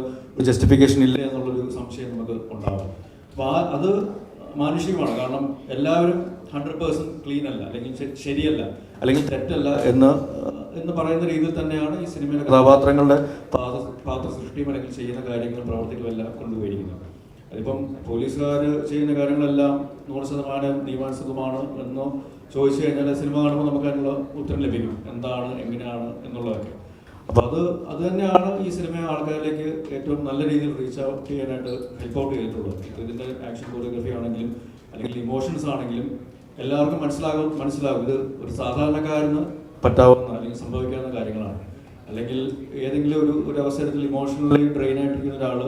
ജസ്റ്റിഫിക്കേഷൻ ഇല്ല എന്നുള്ളൊരു സംശയം നമുക്ക് ഉണ്ടാകും. അപ്പോൾ അത് മാനുഷികമാണ്. കാരണം എല്ലാവരും 100% ക്ലീൻ അല്ല അല്ലെങ്കിൽ ശരിയല്ല അല്ലെങ്കിൽ തെറ്റല്ല എന്ന് പറയുന്ന രീതിയിൽ തന്നെയാണ് ഈ സിനിമയിലെ കഥാപാത്രങ്ങളുടെ പാത്ര സൃഷ്ടിയും അല്ലെങ്കിൽ ചെയ്യുന്ന കാര്യങ്ങളും പ്രവർത്തികളും എല്ലാം കൊണ്ടുപോയിരിക്കുന്നത്. അതിപ്പം പോലീസുകാർ ചെയ്യുന്ന കാര്യങ്ങളെല്ലാം 100% നിയമാനുസൃതമാണ് എന്ന് ചോദിച്ചു കഴിഞ്ഞാൽ സിനിമ കാണുമ്പോൾ നമുക്ക് അതിനുള്ള ഉത്തരം ലഭിക്കും, എന്താണ് എങ്ങനെയാണ് എന്നുള്ളതൊക്കെ. അപ്പോൾ അത് തന്നെയാണ് ഈ സിനിമയെ ആൾക്കാരിലേക്ക് ഏറ്റവും നല്ല രീതിയിൽ റീച്ച് ഔട്ട് ചെയ്യാനായിട്ട് ഹെൽപ്പ് ഔട്ട് ചെയ്തിട്ടുള്ളത്. ഇതിൻ്റെ ആക്ഷൻ കൊറിയോഗ്രഫി ആണെങ്കിലും അല്ലെങ്കിൽ ഇമോഷൻസ് ആണെങ്കിലും എല്ലാവർക്കും മനസ്സിലാകും ഇത് ഒരു സാധാരണക്കാരന് പറ്റാവുന്ന അല്ലെങ്കിൽ സംഭവിക്കാവുന്ന കാര്യങ്ങളാണ്. അല്ലെങ്കിൽ ഏതെങ്കിലും ഒരു അവസരത്തിൽ ഇമോഷണലി ഡ്രെയിൻ ആയിട്ടിരിക്കുന്ന ഒരാൾ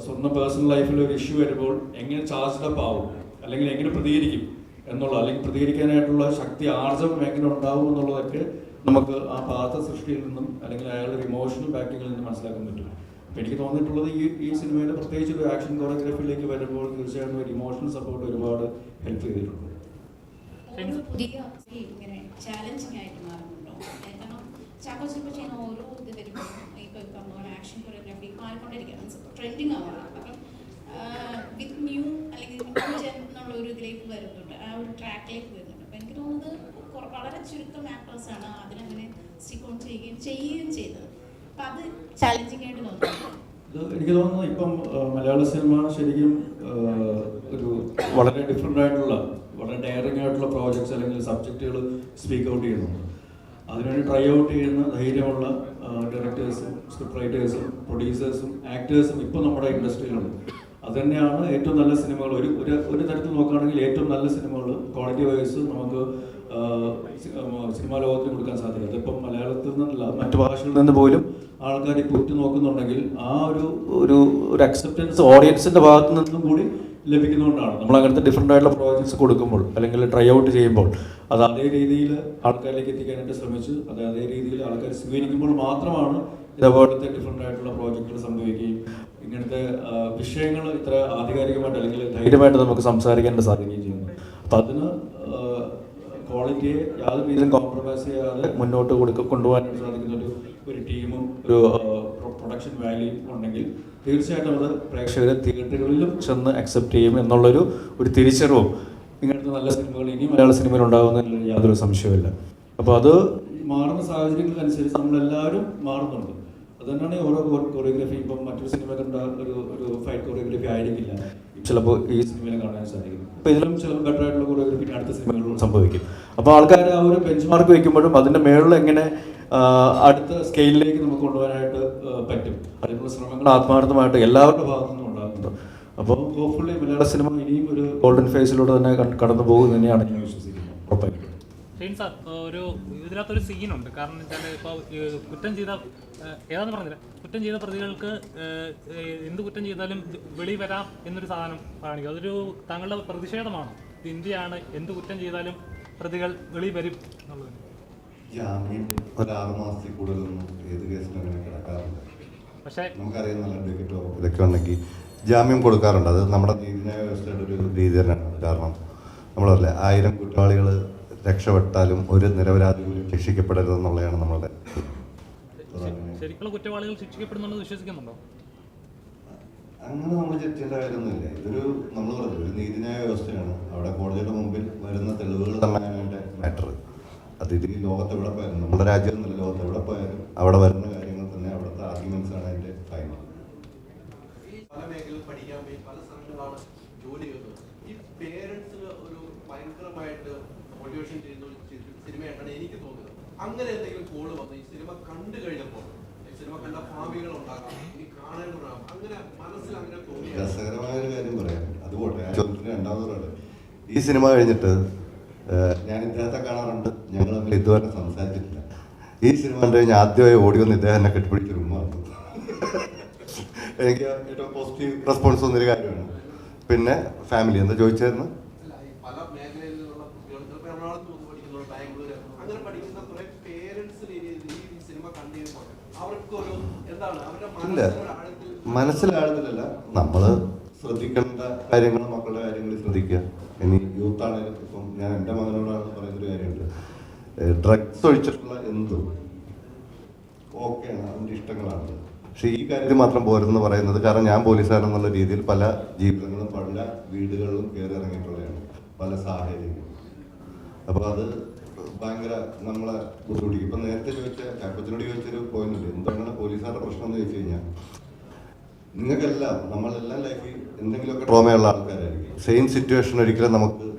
സ്വന്തം പേഴ്സണൽ ലൈഫിൽ ഒരു ഇഷ്യൂ വരുമ്പോൾ എങ്ങനെ ചാർജ്ഡ് അപ്പ് ആവും, അല്ലെങ്കിൽ എങ്ങനെ പ്രതികരിക്കും എന്നുള്ള, അല്ലെങ്കിൽ പ്രതികരിക്കാനായിട്ടുള്ള ശക്തി ആർജവം എങ്ങനെ ഉണ്ടാവും എന്നുള്ളതൊക്കെ നമുക്ക് ആ പാത്ര സൃഷ്ടിയിൽ നിന്നും അല്ലെങ്കിൽ അയാളുടെ ഒരു ഇമോഷണൽ ബാക്കിങ്ങിൽ നിന്നും മനസ്സിലാക്കാൻ പറ്റും. അപ്പോൾ എനിക്ക് തോന്നിയിട്ടുള്ളത് ഈ സിനിമയുടെ പ്രത്യേകിച്ച് ഒരു ആക്ഷൻ കൊറിയോഗ്രാഫിയിലേക്ക് വരുമ്പോൾ തീർച്ചയായിട്ടും ഒരു ഇമോഷണൽ സപ്പോർട്ട് ഒരുപാട് ഹെൽപ്പ് ചെയ്തിട്ടുണ്ട്. പുതിയ ഇങ്ങനെ ചാലഞ്ചിങ് ആയിട്ട് മാറുന്നുണ്ടോ? കാരണം ചാക്കോച്ചൻ ഇപ്പോൾ ചെയ്യുന്ന ഓരോ ഇത് വരുമ്പോൾ ഇപ്പോൾ പറഞ്ഞ ആക്ഷൻ കൊറിയോഗ്രാഫി മാറിക്കൊണ്ടിരിക്കുകയാണ്, ട്രെൻഡിങ് ആവാറ്. അപ്പം വിത്ത് ന്യൂ അല്ലെങ്കിൽ എന്നുള്ള ഒരു ഇതിലേക്ക് വരുന്നുണ്ട്, ആ ഒരു ട്രാക്കിലേക്ക് വരുന്നുണ്ട്. അപ്പം എനിക്ക് തോന്നുന്നത് വളരെ ചുരുക്കം ആക്ടേഴ്സാണ് അതിനങ്ങനെ സ്റ്റിക്ക് ഓൺ ചെയ്യുകയും ചെയ്തത്. അപ്പം അത് ചാലഞ്ചിങ് ആയിട്ട് തോന്നുന്നു. എനിക്ക് തോന്നുന്നു ഇപ്പം മലയാള സിനിമ ശരിക്കും ഒരു വളരെ ഡിഫറെൻ്റ് ആയിട്ടുള്ള വളരെ ഡയറിങ് ആയിട്ടുള്ള പ്രോജക്ട്സ് അല്ലെങ്കിൽ സബ്ജക്റ്റുകൾ സ്പീക്ക് ഔട്ട് ചെയ്യുന്നുണ്ട്. അതിനുവേണ്ടി ട്രൈ ഔട്ട് ചെയ്യുന്ന ധൈര്യമുള്ള ഡയറക്ടേഴ്സും സ്ക്രിപ്റ്റ് റൈറ്റേഴ്സും പ്രൊഡ്യൂസേഴ്സും ആക്ടേഴ്സും ഇപ്പോൾ നമ്മുടെ ഇൻഡസ്ട്രിയിലുണ്ട്. അതുതന്നെയാണ് ഏറ്റവും നല്ല സിനിമകൾ. ഒരു തരത്തിൽ നോക്കുകയാണെങ്കിൽ ഏറ്റവും നല്ല സിനിമകൾ ക്വാളിറ്റി വൈസ് നമുക്ക് സിനിമാ ലോകത്തിന് കൊടുക്കാൻ സാധിക്കും. അതിപ്പം മലയാളത്തിൽ നിന്നല്ല മറ്റു ഭാഷകളിൽ നിന്ന് പോലും ആൾക്കാർ ഇപ്പോൾ ഉറ്റുനോക്കുന്നുണ്ടെങ്കിൽ ആ ഒരു അക്സെപ്റ്റൻസ് ഓഡിയൻസിൻ്റെ ഭാഗത്തു നിന്നും കൂടി ലഭിക്കുന്നതുകൊണ്ടാണ് നമ്മൾ അങ്ങനത്തെ ഡിഫറെൻ്റ് ആയിട്ടുള്ള പ്രോജക്ട്സ് കൊടുക്കുമ്പോൾ അല്ലെങ്കിൽ ട്രൈ ഔട്ട് ചെയ്യുമ്പോൾ അത് അതേ രീതിയിൽ ആൾക്കാരിലേക്ക് എത്തിക്കാനായിട്ട് ശ്രമിച്ച് അതേ രീതിയിൽ ആൾക്കാർ സ്വീകരിക്കുമ്പോൾ മാത്രമാണ് ഇതേപോലത്തെ ഡിഫറെൻ്റ് ആയിട്ടുള്ള പ്രോജക്റ്റുകൾ സംഭവിക്കുകയും ഇങ്ങനത്തെ വിഷയങ്ങൾ ഇത്ര ആധികാരികമായിട്ട് അല്ലെങ്കിൽ ധൈര്യമായിട്ട് നമുക്ക് സംസാരിക്കാനായിട്ട് സാധിക്കുകയും ചെയ്യുന്നു. അപ്പം അതിന് ക്വാളിറ്റിയെ യാതൊരു രീതിയിലും കോംപ്രമൈസ് ചെയ്യാതെ മുന്നോട്ട് കൊണ്ടുപോകാനായിട്ട് സാധിക്കുന്ന ഒരു ടീമും ഒരു പ്രൊഡക്ഷൻ വാല്യൂയും ഉണ്ടെങ്കിൽ തീർച്ചയായിട്ടും അത് പ്രേക്ഷകരെ തിയേറ്ററുകളിലും ചെന്ന് അക്സെപ്റ്റ് ചെയ്യും എന്നുള്ളൊരു തിരിച്ചറിവും ഇങ്ങനത്തെ നല്ല സിനിമകൾ ഇനി മലയാള സിനിമയിൽ ഉണ്ടാകുന്നതിൽ യാതൊരു സംശയവുമില്ല. അപ്പോൾ അത് മാറുന്ന സാഹചര്യങ്ങൾക്കനുസരിച്ച് നമ്മളെല്ലാവരും മാറുന്നുണ്ട്. അതുതന്നെയാണ് ഓരോ കൊറിയോഗ്രാഫി. ഇപ്പം മറ്റൊരു സിനിമ കണ്ട ഒരു ഫൈറ്റ് കൊറിയോഗ്രാഫി ആയിരിക്കില്ല ചിലപ്പോൾ ഈ സിനിമയിൽ കാണാൻ സാധിക്കും. അപ്പോൾ ഇതിലും ചിലപ്പോൾ ബെറ്റർ ആയിട്ടുള്ള കൊറിയോഗ്രാഫി അടുത്ത സിനിമകളിലും സംഭവിക്കും. അപ്പോൾ ആൾക്കാർ ആ ഒരു ബെഞ്ച് മാർക്ക് വയ്ക്കുമ്പോഴും അതിൻ്റെ മേളിൽ എങ്ങനെ അടുത്ത സ്കെയിലിലേക്ക് നമുക്ക് കൊണ്ടുപോകാനായിട്ട് പറ്റും, അതിനുള്ള ശ്രമങ്ങൾ ആത്മാർത്ഥമായിട്ട് എല്ലാവരുടെ ഭാഗത്തു നിന്നും ഉണ്ടാകുന്നുണ്ട്. അപ്പോൾ ഹോപ്പ്ഫുള്ളി മലയാള സിനിമ ഇനിയും ഒരു ഗോൾഡൻ ഫേസിലൂടെ തന്നെ കടന്നു പോകും തന്നെയാണ് ഞാൻ വിശ്വസിക്കുന്നത്. ഉറപ്പായിട്ടും സാർ ഒരു ഇതിനകത്തൊരു സീനുണ്ട്. കാരണം വെച്ചാൽ ഇപ്പോൾ കുറ്റം ചെയ്ത ഏതാണെന്ന് പറഞ്ഞില്ല, കുറ്റം ചെയ്ത പ്രതികൾക്ക് എന്ത് കുറ്റം ചെയ്താലും വെളി വരാം എന്നൊരു സാധനം കാണിക്കും. അതൊരു താങ്കളുടെ പ്രതിഷേധമാണോ? ഇത് ഇന്ത്യയാണ്, എന്ത് കുറ്റം ചെയ്താലും പ്രതികൾ വെളി വരും എന്നുള്ളത്. ജാമ്യം ഒരു 6 മാസത്തിൽ കൂടുതലൊന്നും ഏത് കേസിലും അങ്ങനെ കിടക്കാറുണ്ട്. പക്ഷേ നമുക്കറിയാം നല്ല അഡ്വക്കേറ്റോ ഇതൊക്കെ ഉണ്ടെങ്കിൽ ജാമ്യം കൊടുക്കാറുണ്ട്. അത് നമ്മുടെ നീതിന്യായ വ്യവസ്ഥയുടെ ഒരു രീതി തന്നെയാണ്. കാരണം നമ്മളല്ലേ 1000 കുറ്റവാളികൾ രക്ഷപ്പെട്ടാലും ഒരു നിരപരാധി പോലും ശിക്ഷിക്കപ്പെടരുതെന്നുള്ളതാണ് നമ്മളുടെ. ശരിക്കുള്ള കുറ്റവാളികൾ ശിക്ഷിക്കപ്പെടുന്നുണ്ടെന്ന് വിശ്വസിക്കുന്നുണ്ടോ? അങ്ങനെ നമ്മൾ ചെയ്യേണ്ട കാര്യമൊന്നുമില്ല. ഇതൊരു നമ്മൾ പറഞ്ഞത് ഒരു നീതിന്യായ വ്യവസ്ഥയാണ്. അവിടെ കോടതിയുടെ മുമ്പിൽ വരുന്ന തെളിവുകൾ തന്നെയാണ് അതിൻ്റെ മാറ്റർ. അത് ഇതിൽ ലോകത്തെവിടെ പോയാലും, നമ്മുടെ രാജ്യം എന്നല്ല ലോകത്തെവിടെ പോയാലും അവിടെ വരുന്ന കാര്യങ്ങൾ തന്നെ അവിടുത്തെ ആർഗ്യുമെന്റ്സ് ആണ് അതിൻ്റെ ഫൈനൽ. പല മേഖലയിൽ പഠിക്കാൻ പോയി പല സ്ഥലങ്ങളിലാണ് ജോലി ചെയ്യുന്നത്. ഈ പേരൻസിന് ഒരു ഭയങ്കരമായിട്ട് മോട്ടിവേഷൻ ചെയ്യുന്ന സിനിമയായിട്ടാണ് എനിക്ക് തോന്നുന്നത്. അങ്ങനെ എന്തെങ്കിലും കോള് വന്ന് ഈ സിനിമ കണ്ടു കഴിഞ്ഞപ്പോൾ ഈ സിനിമ കണ്ട ഭാവികൾ ഉണ്ടാകാം, ഇനി കാണേണ്ടതാകാം, അങ്ങനെ മനസ്സിൽ അങ്ങനെ തോന്നി. രസകരമായ ഒരു കാര്യം പറയാം. അതുപോലെ ചോദ്യത്തിന് രണ്ടാമത് ഈ സിനിമ കഴിഞ്ഞിട്ട് ഞാൻ ഇദ്ദേഹത്തെ കാണാറുണ്ട്, ഞങ്ങൾ തമ്മിൽ ഇതുവരെ സംസാരിച്ചിട്ടില്ല. ഈ സിനിമ കണ്ടു കഴിഞ്ഞാൽ ആദ്യമായി ഓടി വന്ന് ഇദ്ദേഹം എന്നെ കെട്ടിപ്പിടിച്ചൊരു ഉമ്മ വന്നു. എനിക്ക് ഏറ്റവും പോസിറ്റീവ് റെസ്പോൺസ് വന്നൊരു കാര്യമാണ്. പിന്നെ ഫാമിലി എന്താ ചോദിച്ചായിരുന്നു? പല മേഖലയിലുള്ള കുട്ടികൾ എറണാകുളത്ത് വന്ന് പഠിക്കുന്നവർ, ബാംഗ്ലൂർ അങ്ങനെ പഠിക്കുന്ന കുറെ പേരൻസിന് ഈ സിനിമ കണ്ടിരുമ്പോൾ അവർക്കൊരു എന്താണ് അവരുടെ മനസ്സിലാഴത്തിലല്ല, നമ്മൾ ശ്രദ്ധിക്കേണ്ട കാര്യങ്ങൾ മക്കളുടെ കാര്യങ്ങൾ ശ്രദ്ധിക്കുക. ഇനി യൂത്ത് ആണെങ്കിലും ഇപ്പം ഞാൻ എൻ്റെ മകനോടാണ് പറയുന്നൊരു കാര്യമുണ്ട്, ഡ്രഗ്സ് ഒഴിച്ചിട്ടുള്ള എന്തും ഓക്കെയാണ്, അതിൻ്റെ ഇഷ്ടങ്ങളാണ്. പക്ഷേ ഈ കാര്യത്തിൽ മാത്രം പോരെന്ന് പറയുന്നത്, കാരണം ഞാൻ പോലീസുകാരെന്നുള്ള രീതിയിൽ പല ജീവിതങ്ങളും പല വീടുകളിലും കയറി ഇറങ്ങിയിട്ടുള്ളതാണ്, പല സാഹചര്യങ്ങളും. അപ്പോൾ അത് ഭയങ്കര നമ്മളെ ബുദ്ധിമുട്ടിക്കും. ഇപ്പം നേരത്തെ ചാക്കോച്ചനോട് ചോദിച്ചൊരു പോയിന്റ് ഉണ്ട്, എന്താണ് പോലീസുകാരുടെ പ്രശ്നം എന്ന് ചോദിച്ചു കഴിഞ്ഞാൽ, നിങ്ങൾക്കെല്ലാം നമ്മളെല്ലാം ലൈഫിൽ എന്തെങ്കിലുമൊക്കെ ട്രോമയുള്ള ആൾക്കാരായിരിക്കും. സെയിം സിറ്റുവേഷൻ ഒരിക്കലും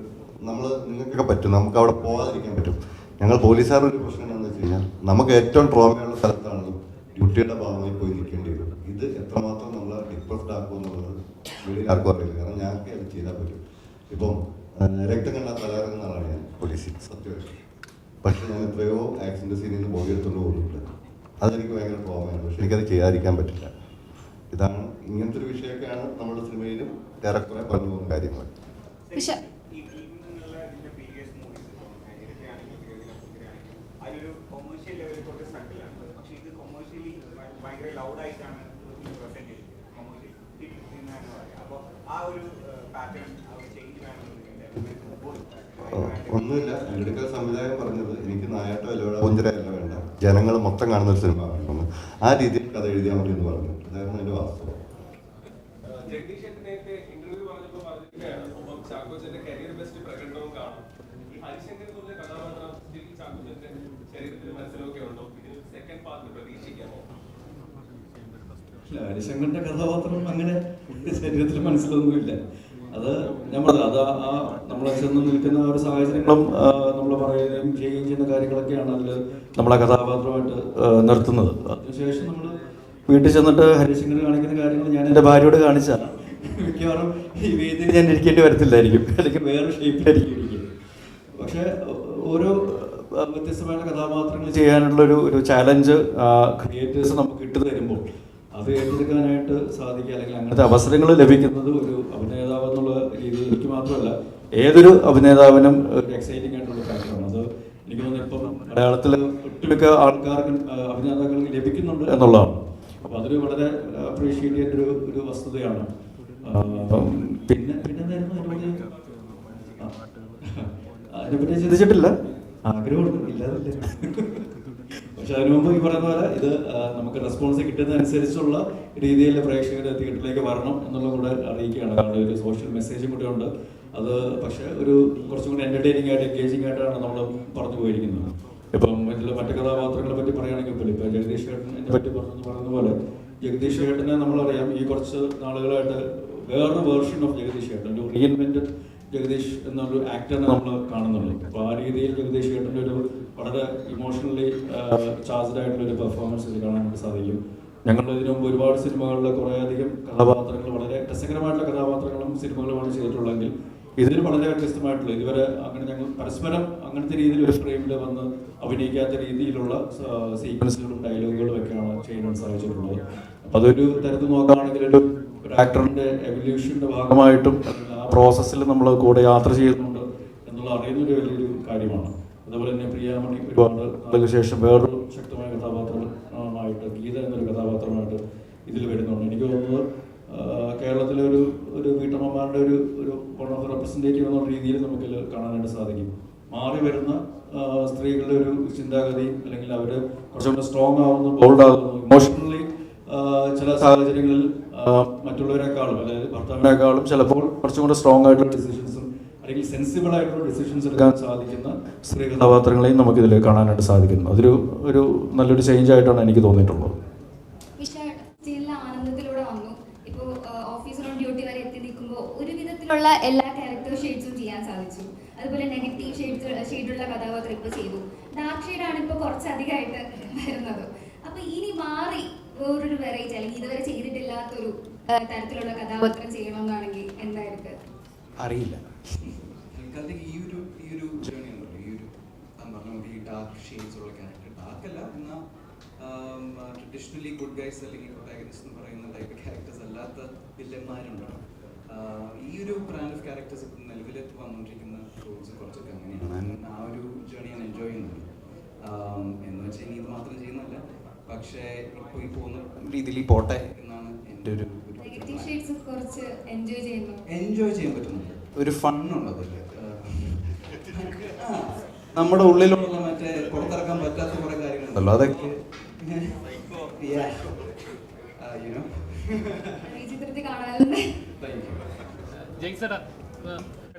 നിങ്ങൾക്കൊക്കെ പറ്റും, നമുക്ക് അവിടെ പോകാതിരിക്കാൻ പറ്റും. ഞങ്ങൾ പോലീസുകാരുടെ ഒരു പ്രശ്നം എന്താണെന്ന് വെച്ച് കഴിഞ്ഞാൽ, നമുക്ക് ഏറ്റവും ട്രോമയുള്ള സ്ഥലത്താണെങ്കിലും ഡ്യൂട്ടിയുടെ ഭാഗമായി പോയി നിൽക്കേണ്ടി വരും. ഇത് എത്രമാത്രം നമ്മളെ ഡിപ്രസ്ഡ് ആക്കും എന്നുള്ളത് വെളിയിൽ ആർക്കും അറിയില്ല. കാരണം ഞങ്ങൾക്ക് അത് ചെയ്താൽ പറ്റും. ഇപ്പം രക്തം കണ്ടാൽ തലയിറങ്ങുന്ന ആളാണ് ഞാൻ പോലീസിൽ, സത്യമായിട്ട്. പക്ഷെ ഞാൻ എത്രയോ ആക്സിഡന്റ് സീനിൽ നിന്ന് ബോഡി എടുത്തുകൊണ്ട് പോകുന്നുണ്ട്. അതെനിക്ക് ഭയങ്കര ട്രോമയാണ്. പക്ഷെ എനിക്കത് ചെയ്യാതിരിക്കാൻ പറ്റില്ല. ഇതാണ് ഇങ്ങനത്തെ ഒരു വിഷയമൊക്കെയാണ് നമ്മുടെ സിനിമയിലും ഡയറക്ടറെ പറഞ്ഞു പോകുന്ന കാര്യങ്ങൾ. ഒന്നുമില്ല, എടുക്കൽ സംവിധായകൻ പറഞ്ഞത് എനിക്ക് നായാട്ടോ അല്ല വേണ്ട, ജനങ്ങൾ മൊത്തം കാണുന്ന ഒരു സിനിമ കാണണം, ആ രീതിയിൽ കഥ എഴുതിയാൽ മതി എന്ന് പറഞ്ഞു. അതായിരുന്നു എൻ്റെ വാസ്തവം. ഹരിശങ്കറിന്റെ കഥാപാത്രം അങ്ങനെ ശരീരത്തിൽ മനസ്സിലൊന്നുമില്ല. അത് ഞാൻ പറഞ്ഞു, അത് ആ നമ്മളെ ചെന്ന് നിൽക്കുന്ന ഒരു സാഹചര്യങ്ങളും നമ്മൾ പറയുകയും ചെയ്യുകയും ചെയ്യുന്ന കാര്യങ്ങളൊക്കെയാണ് അതിൽ നമ്മളെ കഥാപാത്രമായിട്ട് നിർത്തുന്നത്. അതിനുശേഷം നമ്മൾ വീട്ടിൽ ചെന്നിട്ട് ഹരിശങ്കർ കാണിക്കുന്ന കാര്യങ്ങൾ ഞാൻ എൻ്റെ ഭാര്യയോട് കാണിച്ചാൽ മിക്കവാറും ഈ വേദിയിൽ ഞാൻ ഇരിക്കേണ്ടി വരത്തില്ലായിരിക്കും, അല്ലെങ്കിൽ വേറെ ഷേപ്പിലായിരിക്കും ഇരിക്കും. പക്ഷേ ഓരോ വ്യത്യസ്തമായ കഥാപാത്രങ്ങൾ ചെയ്യാനുള്ളൊരു ചാലഞ്ച് ക്രിയേറ്റേഴ്സ് നമുക്ക് ഇട്ട് തരുമ്പോൾ അത് ഏറ്റെടുക്കാനായിട്ട് സാധിക്കുക, അല്ലെങ്കിൽ അങ്ങനത്തെ അവസരങ്ങൾ ലഭിക്കുന്നത് ഒരു അഭിനേതാവ് എന്നുള്ള രീതിയിൽ എനിക്ക് മാത്രമല്ല ഏതൊരു അഭിനേതാവിനും ഒരു എക്സൈറ്റിംഗ് ആയിട്ടുള്ള കാര്യമാണ്. അത് എനിക്ക് തോന്നുന്നു ഇപ്പം മലയാളത്തിൽ ഒട്ടുമിക്ക ആൾക്കാർക്കും അഭിനേതാക്കൾക്ക് ലഭിക്കുന്നുണ്ട് എന്നുള്ളതാണ്. അപ്പോൾ അതൊരു വളരെ അപ്രീഷിയേറ്റ് ചെയ്യേണ്ട ഒരു വസ്തുതയാണ്. പിന്നെ അതിനെപ്പറ്റി ചിന്തിച്ചിട്ടില്ല, ആഗ്രഹമുണ്ട്, ഇല്ലാതില്ല. പക്ഷെ അതിനു മുമ്പ് ഈ പറയുന്ന പോലെ ഇത് നമുക്ക് റെസ്പോൺസ് കിട്ടുന്നതനുസരിച്ചുള്ള രീതിയിൽ പ്രേക്ഷകർ തിയേറ്ററിലേക്ക് വരണം എന്നുള്ളത് കൂടെ അറിയിക്കുകയാണ്. കാരണം ഒരു സോഷ്യൽ മെസ്സേജും കൂടെ ഉണ്ട്. അത് പക്ഷേ ഒരു കുറച്ചും കൂടി എൻ്റർടൈനിങ് ആയിട്ട് എൻഗേജിങ് ആയിട്ടാണ് നമ്മൾ പറഞ്ഞു പോയിരിക്കുന്നത്. ഇപ്പം ഇതിൽ മറ്റു കഥാപാത്രങ്ങളെ പറ്റി പറയുകയാണെങ്കിൽ പോലും ഇപ്പം ജഗദീഷ് ചേട്ടനെ പറ്റി പറയുന്ന പോലെ ജഗദീഷ് ചേട്ടനെ നമ്മളറിയാം, ഈ കുറച്ച് നാളുകളായിട്ട് വേറൊരു വേർഷൻ ഓഫ് ജഗദീഷ് ചേട്ടൻ, ഒരു റീഇൻവെന്റഡ് ജഗദീഷ് എന്നൊരു ആക്ടറിനെ നമ്മൾ കാണുന്നുള്ളൂ. അപ്പോൾ ആ രീതിയിൽ ജഗദീഷ് ചേട്ടൻ്റെ ഒരു വളരെ ഇമോഷണലി ചാർജ്ഡ് ആയിട്ടുള്ള ഒരു പെർഫോമൻസ് ഇത് കാണാനായിട്ട് സാധിക്കും. ഞങ്ങൾ ഇതിനു മുമ്പ് ഒരുപാട് സിനിമകളിൽ കുറേയധികം കഥാപാത്രങ്ങൾ, വളരെ രസകരമായിട്ടുള്ള കഥാപാത്രങ്ങളും സിനിമകളുമാണ് ചെയ്തിട്ടുള്ളതെങ്കിൽ ഇതിൽ വളരെ വ്യത്യസ്തമായിട്ടുള്ള, ഇതുവരെ അങ്ങനെ ഞങ്ങൾ പരസ്പരം അങ്ങനത്തെ രീതിയിൽ ഒരു ഫ്രെയിമിൽ വന്ന് അഭിനയിക്കാത്ത രീതിയിലുള്ള സീക്വൻസുകളും ഡയലോഗുകളും ഒക്കെയാണ് ചെയ്യാൻ സാധിച്ചിട്ടുള്ളത്. അപ്പം അതൊരു തരത്തിൽ നോക്കുകയാണെങ്കിൽ ഒരു ആക്ടറിന്റെ എവല്യൂഷന്റെ ഭാഗമായിട്ടും ആ പ്രോസസ്സിൽ നമ്മൾ കൂടെ യാത്ര ചെയ്യുന്നുണ്ട് എന്നുള്ള അറിയുന്നൊരു വലിയൊരു കാര്യമാണ്. അതുപോലെ തന്നെ പ്രിയാമണി ഒരുപാട് നാളുകൾക്ക് ശേഷം വേറൊരു ശക്തമായ കഥാപാത്രമായിട്ട്, ഗീത എന്നൊരു കഥാപാത്രമായിട്ട് ഇതിൽ വരുന്നുണ്ട്. എനിക്ക് തോന്നുന്നത് കേരളത്തിലെ ഒരു വീട്ടമ്മമാരുടെ ഒരു വൺ ഓഫ് റെപ്രസെൻറ്റേറ്റീവ് എന്ന രീതിയിൽ നമുക്കിത് കാണാനായിട്ട് സാധിക്കും. മാറി വരുന്ന സ്ത്രീകളുടെ ഒരു ചിന്താഗതി, അല്ലെങ്കിൽ അവർ കുറച്ചുകൂടെ സ്ട്രോങ് ആവുന്നു, ബോൾഡ് ആകുന്നു, ഇമോഷണലി ചില സാഹചര്യങ്ങളിൽ മറ്റുള്ളവരെക്കാളും, അതായത് ഭർത്താവിനേക്കാളും ചിലപ്പോൾ കുറച്ചും കൂടെ സ്ട്രോങ് ആയിട്ടുള്ള ഡിസിഷൻസും അല്ലെങ്കിൽ സെൻസിബിൾ ആയിട്ടുള്ള ഡിസിഷൻസ് എടുക്കാൻ സാധിക്കുന്ന സ്ത്രീ കഥാപാത്രങ്ങളെയും നമുക്കിതിൽ കാണാനായിട്ട് സാധിക്കുന്നു. അതൊരു നല്ലൊരു ചേഞ്ച് ആയിട്ടാണ് എനിക്ക് തോന്നിയിട്ടുള്ളത്. ആനന്ദത്തിലൂടെ വന്നു. ഇപ്പോൾ ഓഫീസർ ഓൺ ഡ്യൂട്ടി വരെ എത്തി നിൽക്കുമ്പോൾ ഒരു വിധത്തിലുള്ള എല്ലാ ക്യാരക്ടർ ഷെയ്ഡ്സും ചെയ്യാൻ സാധിച്ചു. അതുപോലെ നെഗറ്റീവ് ഷെയ്ഡുള്ള കഥാപാത്രം ഇപ്പോൾ ചെയ്തു. ഡാർക്ക് ഷെയ്ഡാണ് ഇപ്പോൾ കുറച്ചധികമായിട്ട് വരുന്നത്. അപ്പോൾ ഇനി മാറി വേറൊരു വെറൈറ്റി, അല്ലെങ്കിൽ ഇതുവരെ ചെയ്തിട്ടില്ലാത്തൊരു തരത്തിലുള്ള കഥാപാത്രം ചെയ്യണമെന്നാണെങ്കിൽ എന്തായിരിക്കും? അറിയില്ല. ഈ ഒരു ജേണി ഉണ്ടല്ലോ, ഈ ഒരു പറഞ്ഞ ഈ ഡാർക്ക് ഷെയ്ഡ്സ് ഉള്ള ക്യാരക്ടർ, ഡാർക്ക് അല്ല എന്നാൽ ട്രഡീഷണലി ഗുഡ് ഗൈസ് അല്ലെങ്കിൽ പ്രൊട്ടാഗനിസ്റ്റ് എന്ന് പറയുന്ന ടൈപ്പ് ക്യാരക്ടേഴ്സ് അല്ലാത്ത വില്ലന്മാരുണ്ടല്ലോ. ഈ ഒരു ബ്രാൻഡ് ഓഫ് ക്യാരക്ടേഴ്സ് ഇപ്പം നിലവിൽ വന്നുകൊണ്ടിരിക്കുന്ന റോൾസ് കുറച്ചൊക്കെ അങ്ങനെയാണ്. ആ ഒരു ജേണി ഞാൻ എൻജോയ് ചെയ്യുന്നുണ്ട്. എന്ന് വെച്ചാൽ ഇനി ഇത് മാത്രം ചെയ്യുന്നല്ല, പക്ഷേ ഇപ്പോൾ ഈ പോകുന്ന രീതിയിൽ പോട്ടെ എന്നാണ് എൻ്റെ ഒരു എൻജോയ് ചെയ്യാൻ പറ്റുന്നുണ്ട്. ഒരു ഫണ്ണുണ്ട് അതിൽ. നമ്മുടെ ഉള്ളിലുള്ള മറ്റേ പുറത്തിറക്കാൻ പറ്റാത്ത കുറേ കാര്യങ്ങളുണ്ടല്ലോ, അതൊക്കെ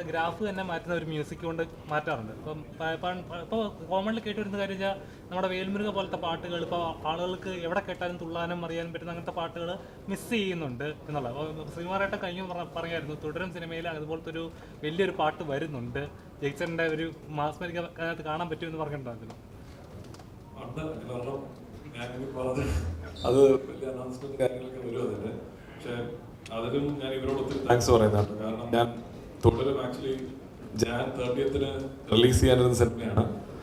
ഗ്രാഫ് തന്നെ മാറ്റുന്ന ഒരു മ്യൂസിക് കൊണ്ട് മാറ്റാറുണ്ട്. ഇപ്പോൾ കോമൺലി കേട്ടുവരുന്ന കാര്യം വെച്ചാൽ നമ്മുടെ വേൽമുരുക പോലത്തെ പാട്ടുകൾ ഇപ്പോൾ ആളുകൾക്ക് എവിടെ കേട്ടാലും തുള്ളാനും അറിയാനും പറ്റുന്ന അങ്ങനത്തെ പാട്ടുകൾ മിസ് ചെയ്യുന്നുണ്ട് എന്നുള്ളത്. അപ്പോൾ ശ്രീമാരായിട്ട് കഴിഞ്ഞു പറയായിരുന്നു, തുടരും സിനിമയിൽ അതുപോലത്തെ ഒരു വലിയൊരു പാട്ട് വരുന്നുണ്ട്, ജയ്സറിൻ്റെ ഒരു മാസ്മരിക അതിനകത്ത് കാണാൻ പറ്റുമെന്ന് പറഞ്ഞിട്ടുണ്ടായിരുന്നു. അത് വലിയ അനൗൺസ്മെന്റ് കാര്യങ്ങളൊക്കെ വരും അതിൻ്റെ. പക്ഷേ അതിലും ഞാൻ ഇവരോട് ഒത്തിരി താങ്ക്സ് പറയുന്നുണ്ട്. കാരണം ഞാൻ തുടരും ആക്ച്വലി Jan 30th റിലീസ് ചെയ്യാനിരുന്ന സിനിമയാണ്.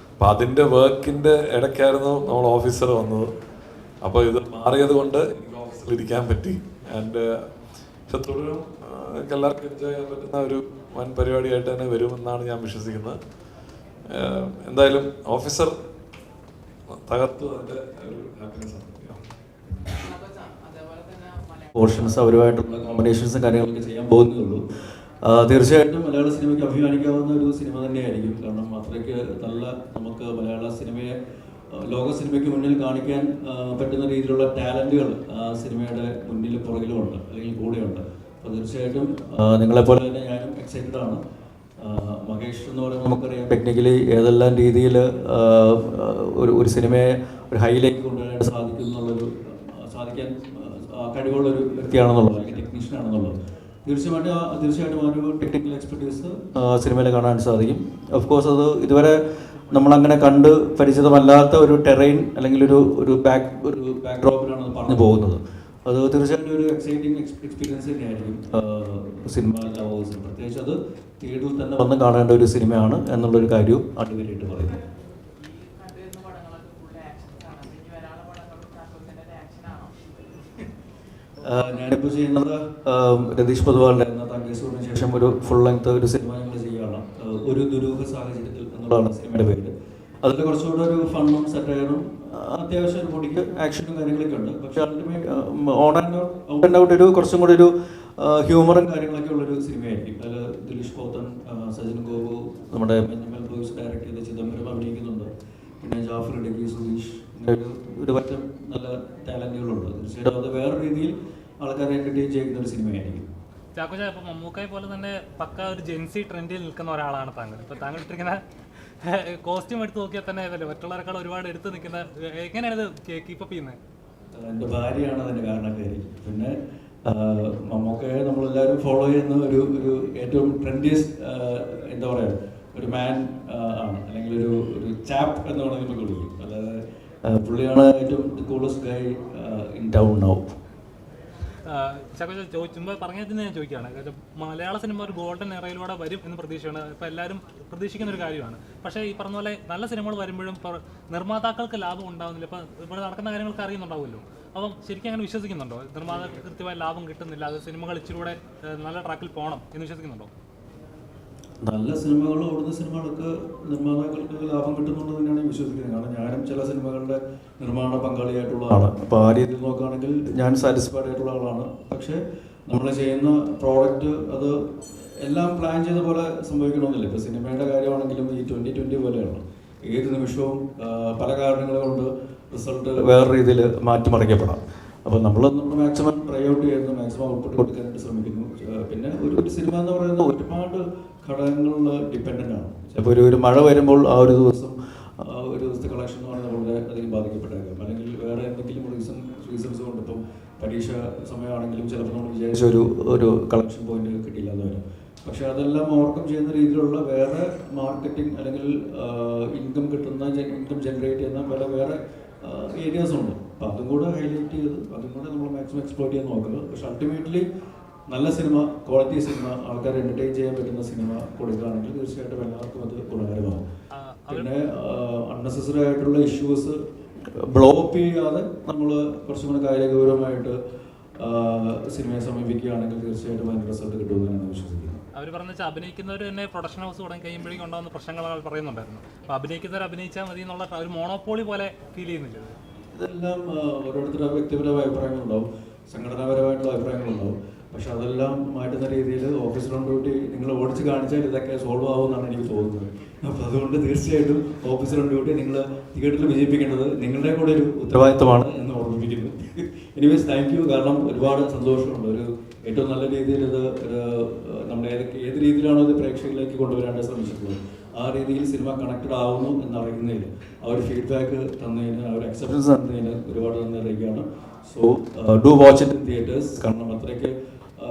അപ്പം അതിൻ്റെ വർക്കിൻ്റെ ഇടയ്ക്കായിരുന്നു നമ്മൾ ഓഫീസർ വന്നത്. അപ്പോൾ ഇത് മാറിയത് കൊണ്ട് എനിക്ക് ഓഫീസിൽ ഇരിക്കാൻ പറ്റി. ആൻഡ് പക്ഷെ തുടരും എല്ലാവർക്കും എൻജോയ് ചെയ്യാൻ പറ്റുന്ന ഒരു വൻ പരിപാടിയായിട്ട് തന്നെ വരുമെന്നാണ് ഞാൻ വിശ്വസിക്കുന്നത്. എന്തായാലും ഓഫീസർ തകർത്തു, അതിൻ്റെ ഒരു ഹാപ്പിനെസ് ആണ്. പോർഷൻസ് അവരുമായിട്ടുള്ള കോമ്പിനേഷൻസും കാര്യങ്ങളൊക്കെ ചെയ്യാൻ പോകുന്നേ. തീർച്ചയായിട്ടും മലയാള സിനിമയ്ക്ക് അഭിമാനിക്കാവുന്ന ഒരു സിനിമ തന്നെയായിരിക്കും. കാരണം അത്രയ്ക്ക് നല്ല നമുക്ക് മലയാള സിനിമയെ ലോക സിനിമയ്ക്ക് മുന്നിൽ കാണിക്കാൻ പറ്റുന്ന രീതിയിലുള്ള ടാലൻറ്റുകൾ സിനിമയുടെ മുന്നിൽ പുറകിലുമുണ്ട്, അല്ലെങ്കിൽ കൂടെയുണ്ട്. അപ്പോൾ തീർച്ചയായിട്ടും നിങ്ങളെപ്പോലെ തന്നെ ഞാനും എക്സൈറ്റഡ് ആണ്. മഹേഷ് എന്ന് പറയുമ്പോൾ നമുക്കറിയാം ടെക്നിക്കലി ഏതെല്ലാം രീതിയിൽ ഒരു സിനിമയെ ഒരു ഹൈയിലേക്ക് കൊണ്ടുവരാൻ സാധിക്കാൻ കഴിവുള്ളൊരു വ്യക്തിയാണെന്നുള്ളത്, അല്ലെങ്കിൽ ടെക്നീഷ്യനാണെന്നുള്ളത്. തീർച്ചയായിട്ടും ആ ഒരു ടെക്നിക്കൽ എക്സ്പെർട്ടീസ് സിനിമയിൽ കാണാൻ സാധിക്കും. ഓഫ് കോഴ്സ് അത് ഇതുവരെ നമ്മളങ്ങനെ കണ്ട് പരിചിതമല്ലാത്ത ഒരു ടെറൈൻ അല്ലെങ്കിൽ ഒരു ബാക്ക്ഡ്രോപ്പിലാണ് അത് പറഞ്ഞു പോകുന്നത്. അത് തീർച്ചയായിട്ടും ഒരു എക്സൈറ്റിംഗ് എക്സ്പീരിയൻസ് തന്നെയായിരിക്കും സിനിമ ലവേഴ്സിന്. പ്രത്യേകിച്ച് അത് തിയേറ്ററിൽ തന്നെ വന്ന് കാണേണ്ട ഒരു സിനിമയാണ് എന്നുള്ളൊരു കാര്യവും അടിവരായിട്ട് പറയുന്നത്. ഞാനിപ്പോൾ ചെയ്യുന്നത് രതീഷ് പൊതുവാളിൻ്റെ തങ്കേശ്വറിന് ശേഷം ഒരു ഫുൾ ലെങ്ത് ഒരു സിനിമ ഞങ്ങൾ ചെയ്യുകയാണ്. ഒരു ദുരൂഹ സാഹചര്യത്തിൽ എന്നുള്ളതാണ് സിനിമയുടെ പേര്. അതിൽ കുറച്ചുകൂടെ ഒരു ഫണ്ണും സെറ്റയറും അത്യാവശ്യം ഒരു പൊടിക്ക് ആക്ഷനും കാര്യങ്ങളൊക്കെ ഉണ്ട്. പക്ഷേ അൾട്ടിമേറ്റ് ഓൺ ആൻഡ് ഔട്ട് ഒരു കുറച്ചും കൂടി ഒരു ഹ്യൂമറും കാര്യങ്ങളൊക്കെ ഉള്ളൊരു സിനിമയായിരിക്കും. അതിൽ ദിലീഷ് പോത്തൻ, സജിൻ ഗോപു, നമ്മുടെ ബെഞ്ചമിൻ ബോയ്സ് ഡയറക്ട് ചെയ്ത ചിദംബരം അഭിനയിക്കുന്നുണ്ട്. പിന്നെ ജാഫർ ഇടുക്കി, സുധീഷ്, ഒരു പറ്റം നല്ല ടാലന്റുകളുണ്ട്. തീർച്ചയായിട്ടും അത് വേറെ രീതിയിൽ ആൾക്കാരെ എൻ്റർടൈൻ ചെയ്യുന്ന ഒരു സിനിമയായിരിക്കും. ചാക്കോച്ച, ഇപ്പോൾ മമ്മൂക്കായെ പോലെ തന്നെ പക്ക ഒരു ജെൻസി ട്രെൻഡിൽ നിൽക്കുന്ന ഒരാളാണ് താങ്കൾ. ഇപ്പോൾ താങ്കൾ ഇട്ടിരിക്കുന്ന കോസ്റ്റ്യൂം എടുത്ത് നോക്കിയാൽ തന്നെ മറ്റുള്ളവരെക്കാൾ ഒരുപാട് എടുത്ത് നിൽക്കുന്ന, എങ്ങനെയാണ് ഇത് കീപ്പപ്പ് ചെയ്യുന്നത്? എൻ്റെ ഭാര്യയാണ് അതിൻ്റെ കാരണക്കാരി. പിന്നെ മമ്മൂക്കയെ നമ്മളെല്ലാവരും ഫോളോ ചെയ്യുന്ന ഒരു ഏറ്റവും ട്രെൻഡിയസ് എന്താ പറയുക ഒരു മാൻ ആണ്, അല്ലെങ്കിൽ ഒരു ചാപ്പ് എന്ന് വേണമെങ്കിൽ നമുക്ക് വിളിക്കും. അല്ലാതെ പുള്ളിയാണ് ഏറ്റവും coolest guy in town now. ചാക്കോച്ച ചുമ്മാ പറഞ്ഞതിന് ഞാൻ ചോദിക്കുകയാണ്. മലയാള സിനിമ ഒരു ഗോൾഡൻ എറയിലൂടെ വരും എന്ന് പ്രതീക്ഷയാണ്. ഇപ്പോൾ എല്ലാവരും പ്രതീക്ഷിക്കുന്ന ഒരു കാര്യമാണ്. പക്ഷേ ഈ പറഞ്ഞ പോലെ നല്ല സിനിമകൾ വരുമ്പോഴും ഇപ്പോൾ നിർമ്മാതാക്കൾക്ക് ലാഭം ഉണ്ടാകുന്നില്ല. ഇപ്പോൾ ഇവിടെ നടക്കുന്ന കാര്യങ്ങൾക്ക് അറിയുന്നുണ്ടാവുമല്ലോ. അപ്പം ശരിക്കും അങ്ങനെ വിശ്വസിക്കുന്നുണ്ടോ? നിർമ്മാതാക്കൾക്ക് കൃത്യമായ ലാഭം കിട്ടുന്നില്ല, അത് സിനിമകൾ ഇച്ചിലൂടെ നല്ല ട്രാക്കിൽ പോകണം എന്ന് വിശ്വസിക്കുന്നുണ്ടോ? നല്ല സിനിമകൾ, ഓടുന്ന സിനിമകൾക്ക് നിർമ്മാതാക്കൾക്ക് ലാഭം കിട്ടുന്നുണ്ട് തന്നെയാണ് വിശ്വസിക്കുന്നത്. കാരണം ഞാനും ചില സിനിമകളുടെ നിർമ്മാണ പങ്കാളിയായിട്ടുള്ള ആളാണ്. അപ്പോൾ ആ രീതിയിൽ നോക്കുകയാണെങ്കിൽ ഞാൻ സാറ്റിസ്ഫൈഡ് ആയിട്ടുള്ള ആളാണ്. പക്ഷേ നമ്മൾ ചെയ്യുന്ന പ്രോഡക്റ്റ് അത് എല്ലാം പ്ലാൻ ചെയ്ത പോലെ സംഭവിക്കണമെന്നില്ല. ഇപ്പോൾ സിനിമയുടെ കാര്യമാണെങ്കിലും ഈ 2020 പോലെയാണ്. ഏത് നിമിഷവും പല കാരണങ്ങൾ കൊണ്ട് റിസൾട്ട് വേറെ രീതിയിൽ മാറ്റിമറിക്കപ്പെടാം. അപ്പോൾ നമ്മൾ മാക്സിമം ട്രൈ ഔട്ട് ചെയ്യുന്നു, മാക്സിമം ഔട്ട്പുട്ട് കൊടുക്കാനായിട്ട് ശ്രമിക്കുന്നു. പിന്നെ ഒരു സിനിമ എന്ന് പറയുന്നത് ഒരുപാട് ഘടകങ്ങളിൽ ഡിപ്പെൻഡൻ്റ് ആണ്. ചിലപ്പോൾ ഒരു മഴ വരുമ്പോൾ ആ ഒരു ദിവസത്തെ കളക്ഷൻ എന്ന് പറയുന്നത് വളരെ അധികം ബാധിക്കപ്പെട്ടേക്കാം. അല്ലെങ്കിൽ വേറെ എന്തെങ്കിലും റീസൺസ് കൊണ്ട് ഇപ്പം പരീക്ഷ സമയമാണെങ്കിലും ചിലപ്പോൾ നമ്മൾ വിചാരിച്ച ഒരു കളക്ഷൻ പോയിന്റ് കിട്ടിയില്ലാതെ വരും. പക്ഷെ അതെല്ലാം ഓവർകം ചെയ്യുന്ന രീതിയിലുള്ള വേറെ മാർക്കറ്റിംഗ് അല്ലെങ്കിൽ ഇൻകം ജനറേറ്റ് ചെയ്യുന്ന വേറെ ഏരിയാസ് ഉണ്ട്. അപ്പം അതും കൂടെ ഹൈലൈറ്റ് ചെയ്ത് അതും കൂടെ നമ്മൾ മാക്സിമം എക്സ്പ്ലോർ ചെയ്യാൻ നോക്കുന്നത്. പക്ഷെ അൾട്ടിമേറ്റ്ലി നല്ല സിനിമ, ക്വാളിറ്റി സിനിമ, ആൾക്കാരെ എൻ്റർടൈൻ ചെയ്യാൻ പറ്റുന്ന സിനിമ കൊടുക്കുകയാണെങ്കിൽ തീർച്ചയായിട്ടും എല്ലാവർക്കും അത് ഗുണകരമാകും. പിന്നെ അൺനെസസറി ആയിട്ടുള്ള ഇഷ്യൂസ് ബ്ലോ അപ്പ് ചെയ്യാതെ നമ്മൾ കുറച്ചും കൂടെ കാര്യഗൗരവമായിട്ട് സിനിമയെ സമീപിക്കുകയാണെങ്കിൽ തീർച്ചയായിട്ടും അതിൻ്റെ റിസൾട്ട് കിട്ടുമെന്നാണ് വിശ്വസിക്കുന്നത്. അവർ പറഞ്ഞ വെച്ചാൽ അഭിനയിക്കുന്നവർ തന്നെ പ്രൊഡക്ഷൻ ഹൗസ് തുടങ്ങി കഴിയുമ്പോഴേക്കും ഉണ്ടാകുന്ന പ്രശ്നങ്ങൾ പറയുന്നുണ്ടായിരുന്നു. അപ്പോൾ അഭിനയിക്കുന്നവർ അഭിനയിച്ചാൽ മതി എന്നുള്ള ഒരു മോണോപോളി പോലെ ഫീൽ ചെയ്യുന്നില്ല. ഇതെല്ലാം ഓരോരുത്തരുടെ വ്യക്തിപരമായ അഭിപ്രായങ്ങളുണ്ടാവും, സംഘടനാപരമായിട്ടുള്ള അഭിപ്രായങ്ങളുണ്ടാവും. പക്ഷെ അതെല്ലാം മാറ്റുന്ന രീതിയിൽ ഓഫീസർ ഓൺ ഡ്യൂട്ടി നിങ്ങൾ ഓടിച്ച് കാണിച്ചാൽ ഇതൊക്കെ സോൾവ് ആവുമെന്നാണ് എനിക്ക് തോന്നുന്നത്. അപ്പോൾ അതുകൊണ്ട് തീർച്ചയായിട്ടും ഓഫീസർ ഓൺ ഡ്യൂട്ടി നിങ്ങൾ തിയേറ്ററിൽ വിജയിപ്പിക്കേണ്ടത് നിങ്ങളുടെ കൂടെ ഒരു ഉത്തരവാദിത്തമാണ് എന്ന് ഓർമ്മിപ്പിക്കുന്നു. Anyways thank you. കാരണം ഒരുപാട് സന്തോഷമുണ്ട്. ഒരു ഏറ്റവും നല്ല രീതിയിൽ ഇത് നമ്മൾ ഏത് രീതിയിലാണോ ഇത് പ്രേക്ഷകരിലേക്ക് കൊണ്ടുവരാനായിട്ട് ശ്രമിച്ചിട്ടുള്ളത് ആ രീതിയിൽ സിനിമ കണക്റ്റഡ് ആവുന്നു എന്നറിയുന്നതിൽ ആ ഒരു ഫീഡ്ബാക്ക് തന്നതിന്, ആ ഒരു അക്സെപ്റ്റൻസ് തന്നതിന് ഒരുപാട് നന്ദി അറിയിക്കുകയാണ്. So do watch it in theatres. കാരണം അത്രയ്ക്ക്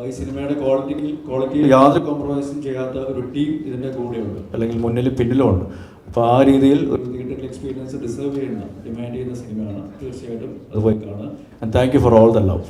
ഈ സിനിമയുടെ ക്വാളിറ്റിയിൽ യാതൊരു കോംപ്രമൈസും ചെയ്യാത്ത ഒരു ടീം ഇതിൻ്റെ കൂടെയുണ്ട്, അല്ലെങ്കിൽ മുന്നിലും പിന്നിലും ഉണ്ട്. അപ്പോൾ ആ രീതിയിൽ ഒരു തിയേറ്ററിൽ എക്സ്പീരിയൻസ് ഡിസേർവ് ചെയ്യുന്ന, ഡിമാൻഡ് ചെയ്യുന്ന സിനിമയാണ്. തീർച്ചയായിട്ടും അത് പോയി കാണുക. And thank you for all the love.